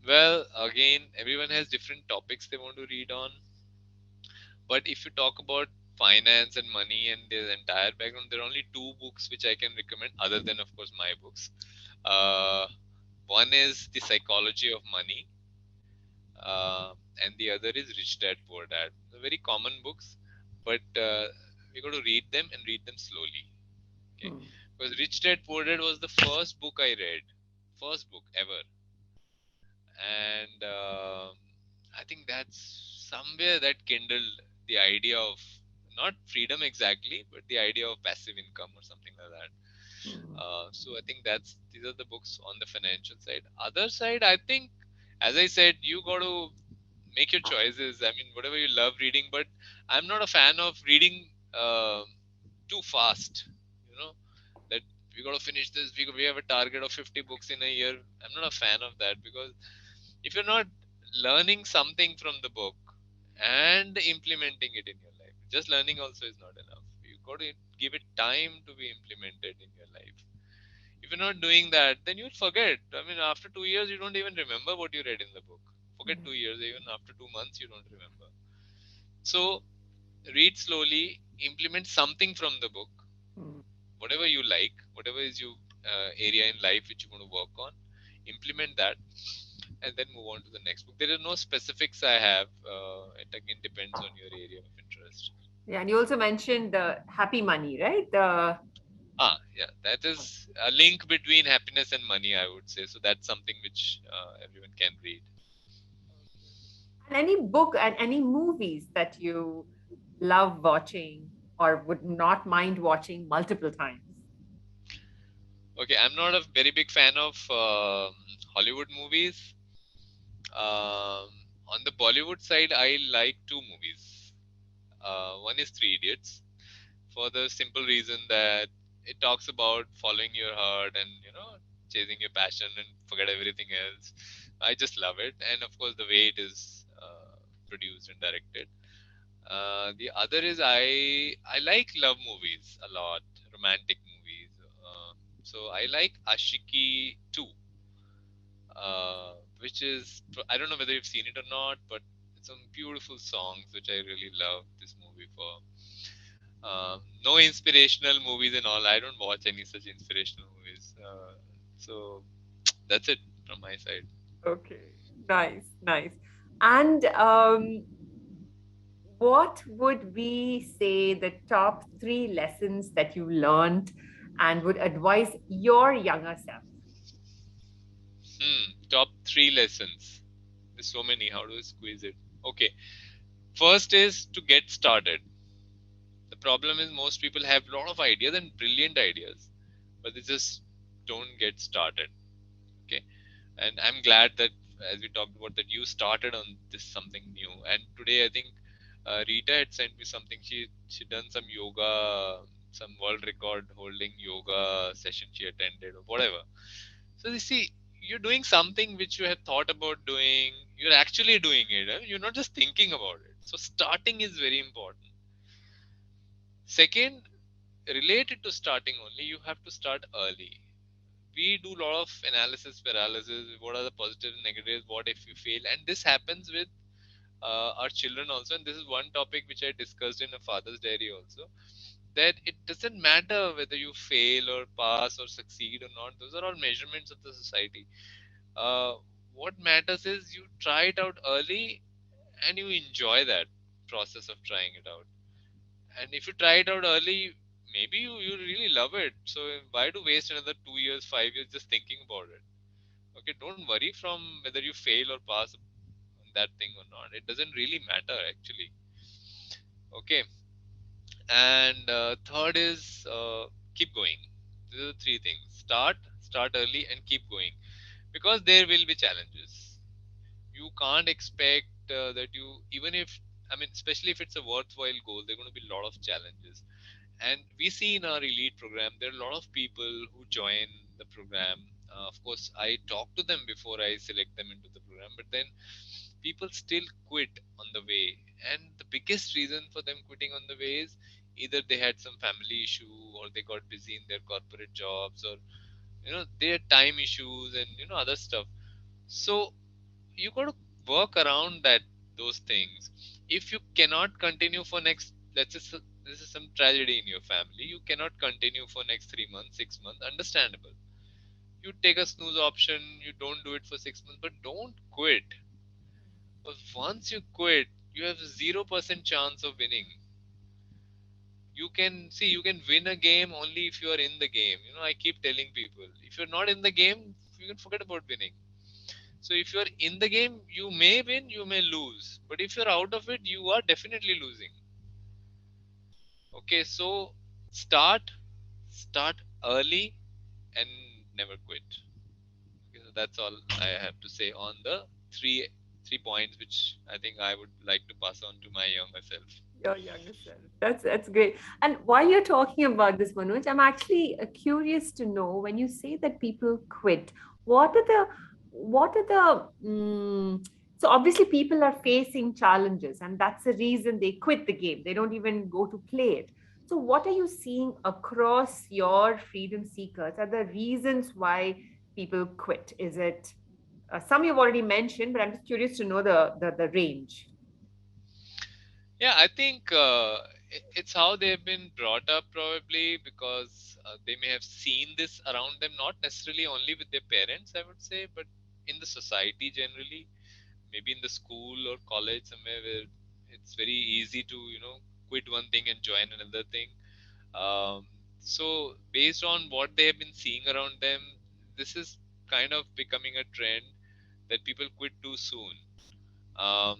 Well, again, everyone has different topics they want to read on. But if you talk about finance and money and their entire background, there are only two books which I can recommend, other than, of course, my books. Uh, One is The Psychology of Money, and the other is Rich Dad Poor Dad. They're very common books, but we got to read them and read them slowly. Okay, Hmm. because Rich Dad Poor Dad was the first book I read, first book ever, and I think that's somewhere that kindled the idea of not freedom exactly, but the idea of passive income or something like that. Hmm. So I think that's these are the books on the financial side. Other side, I think, as I said, you got to make your choices. I mean, whatever you love reading, but I'm not a fan of reading too fast. You know that we got to finish this. We have a target of 50 books in a year. I'm not a fan of that, because if you're not learning something from the book and implementing it in your life, just learning also is not enough. You got to give it time to be implemented in your life. If you're not doing that, then you'll forget. I mean, after 2 years, you don't even remember what you read in the book. Forget Yeah. 2 years, even after 2 months, you don't remember. So, read slowly, implement something from the book, Hmm. whatever you like, whatever is your area in life which you want to work on, implement that, and then move on to the next book. There are no specifics I have. It again depends on your area of interest. Yeah, and you also mentioned the happy money, right? The Yeah, that is a link between happiness and money, I would say. So that's something which everyone can read. and any book and any movies that you love watching or would not mind watching multiple times. Okay, I'm not a very big fan of Hollywood movies. On the Bollywood side, I like two movies. One is Three Idiots, for the simple reason that it talks about following your heart and chasing your passion and forget everything else. I just love it, and of course the way it is produced and directed. The other is I like love movies a lot, romantic movies. So I like Ashiki 2, which is, I don't know whether you've seen it or not, but it's some beautiful songs which I really love this movie for. No inspirational movies and all. I don't watch any such inspirational movies. So that's it from my side. Okay, nice, nice. And what would we say the top three lessons that you learned and would advise your younger self? Top three lessons. There's so many. How do I squeeze it? Okay. First is to get started. The problem is most people have a lot of ideas and brilliant ideas, but they just don't get started. Okay. And I'm glad that, as we talked about, that you started on this something new. And today I think Rita had sent me something. She done some yoga, some world record holding yoga session she attended or whatever. So you see, you're doing something which you have thought about doing. You're actually doing it. You're not just thinking about it. So starting is very important. Second, related to starting only, you have to start early. We do a lot of analysis paralysis. What are the positives and negatives? What if you fail? And this happens with our children also. And this is one topic which I discussed in a father's diary also, that it doesn't matter whether you fail or pass or succeed or not. Those are all measurements of the society. uh, what matters is you try it out early and you enjoy that process of trying it out. And if you try it out early, maybe you really love it. So why to waste another 2 years, 5 years just thinking about it? Okay, don't worry from whether you fail or pass on that thing or not. It doesn't really matter actually. Okay, and third is keep going. These are the three things: start early, and keep going, because there will be challenges. You can't expect that you, even if, I mean, especially if it's a worthwhile goal, there are going to be a lot of challenges. And we see in our elite program there are a lot of people who join the program. Of course, I talk to them before I select them into the program, but then people still quit on the way. And the biggest reason for them quitting on the way is either they had some family issue, or they got busy in their corporate jobs, or they had time issues and other stuff. So you got to work around that, those things. If you cannot continue for next, let's say this is some tragedy in your family, you cannot continue for next 3 months, 6 months, understandable. You take a snooze option, you don't do it for 6 months, but don't quit. Because once you quit, you have 0% chance of winning. You can see, you can win a game only if you are in the game. I keep telling people, if you're not in the game, you can forget about winning. So if you're in the game, you may win, you may lose. But if you're out of it, you are definitely losing. Okay, so start, start early, and never quit. Okay, so that's all I have to say on the three points which I think I would like to pass on to my younger self. Your younger self. That's great. And while you're talking about this, Manoj, I'm actually curious to know when you say that people quit, what are the so obviously people are facing challenges, and that's the reason they quit the game. They don't even go to play it. So what are you seeing across your freedom seekers? Are the reasons why people quit? Is it some you've already mentioned, but I'm just curious to know the range. Yeah, I think it's how they've been brought up, probably because they may have seen this around them, not necessarily only with their parents, I would say, but in the society generally, maybe in the school or college somewhere, where it's very easy to quit one thing and join another thing. um, so based on what they have been seeing around them, this is kind of becoming a trend that people quit too soon. um,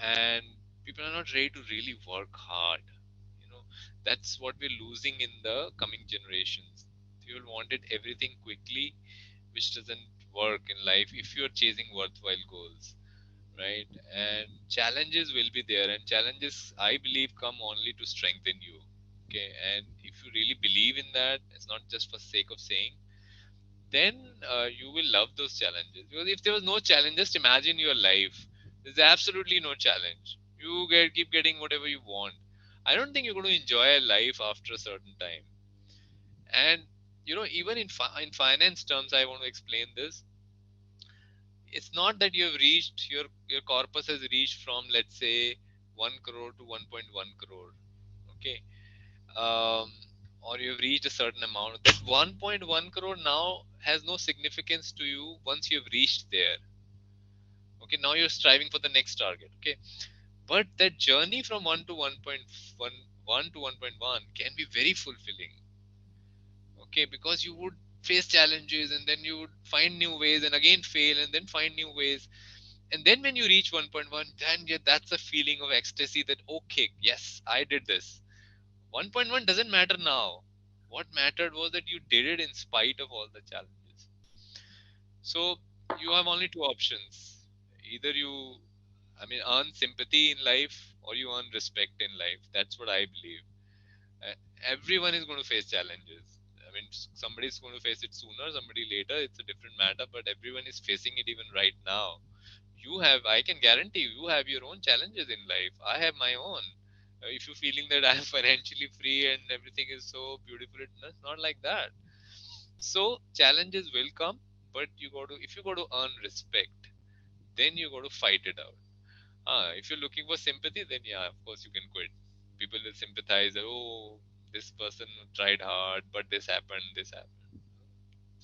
and people are not ready to really work hard. you know that's what we're losing in the coming generations. People wanted everything quickly, which doesn't work in life if you're chasing worthwhile goals, right? And challenges will be there, and challenges, I believe, come only to strengthen you. Okay, and if you really believe in that, it's not just for sake of saying, then you will love those challenges. Because if there was no challenge, just imagine your life. There's absolutely no challenge. You keep getting whatever you want. I don't think you're going to enjoy life after a certain time. And even in finance terms, I want to explain this. It's not that you have reached your corpus has reached from, let's say, 1 crore to 1.1 crore. Okay, um, or you've reached a certain amount. That 1.1 crore now has no significance to you once you've reached there. Okay, now you're striving for the next target. Okay, But that journey from 1 to 1.1 to 1.1 can be very fulfilling. Okay, because you would face challenges and then you would find new ways and again fail and then find new ways. And then when you reach 1.1, then yeah, that's a feeling of ecstasy that, okay, yes, I did this. 1.1 doesn't matter now. What mattered was that you did it in spite of all the challenges. So you have only two options. Either you, I mean, earn sympathy in life or you earn respect in life. That's what I believe. Uh, Everyone is going to face challenges. I mean, somebody is going to face it sooner, somebody later. It's a different matter, but everyone is facing it even right now. You have, I can guarantee you have your own challenges in life. I have my own. If you're feeling that I'm financially free and everything is so beautiful, it's not like that. So challenges will come, but you got to, if you got to earn respect, then you got to fight it out. If you're looking for sympathy, then yeah, of course you can quit. People will sympathize that, oh, this person tried hard, but this happened, this happened.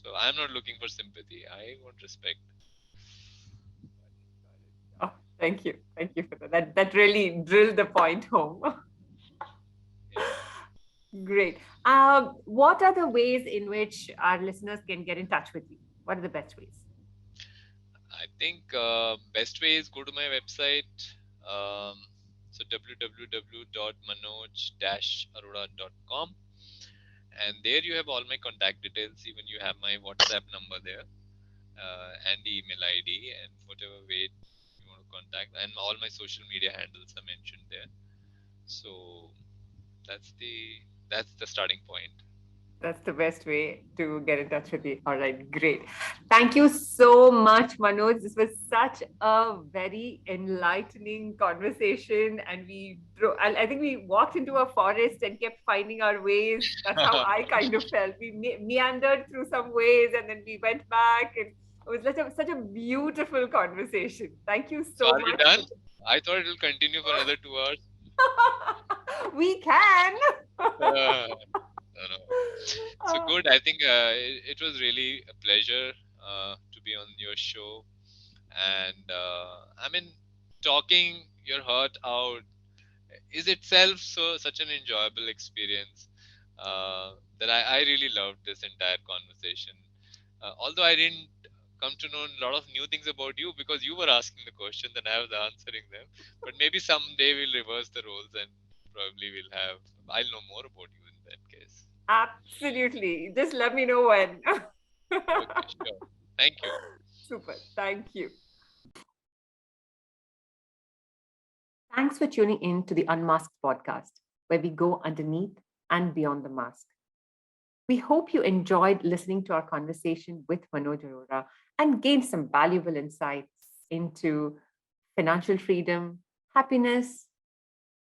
So I'm not looking for sympathy. I want respect. Oh, thank you. Thank you for that. That really drilled the point home. Yeah. Great. What are the ways in which our listeners can get in touch with you? What are the best ways? I think best way is go to my website. Um, so www.manoj-arora.com, and there you have all my contact details. Even you have my WhatsApp number there, and the email ID, and whatever way you want to contact, and all my social media handles are mentioned there. So that's the that's the starting point. That's the best way to get in touch with you. All right, great. Thank you so much, Manoj. This was such a very enlightening conversation, and I think we walked into a forest and kept finding our ways. That's how I kind of felt. We meandered through some ways, and then we went back, and it was such a beautiful conversation. Thank you So so are we much. done? I thought it will continue for another 2 hours. We can. No, no. So good. I think it was really a pleasure to be on your show, and I mean, talking your heart out is itself such an enjoyable experience that I really loved this entire conversation. Although I didn't come to know a lot of new things about you because you were asking the questions and I was answering them, but maybe someday we'll reverse the roles and probably I'll know more about you in that case. Absolutely. Just let me know when. Okay, sure. Thank you. Super. Thank you. Thanks for tuning in to the Unmasked podcast, where we go underneath and beyond the mask. We hope you enjoyed listening to our conversation with Manoj Arora and gained some valuable insights into financial freedom, happiness,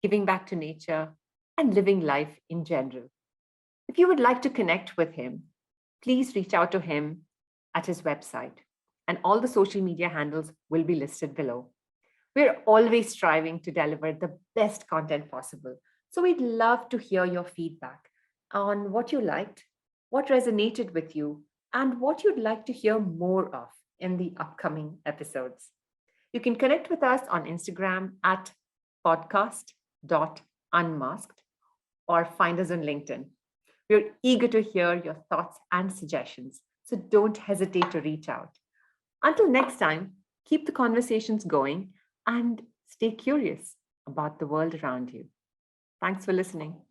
giving back to nature, and living life in general. If you would like to connect with him, please reach out to him at his website, and all the social media handles will be listed below. We're always striving to deliver the best content possible. So we'd love to hear your feedback on what you liked, what resonated with you, and what you'd like to hear more of in the upcoming episodes. You can connect with us on Instagram at podcast.unmasked or find us on LinkedIn. We're eager to hear your thoughts and suggestions, so don't hesitate to reach out. Until next time, keep the conversations going and stay curious about the world around you. Thanks for listening.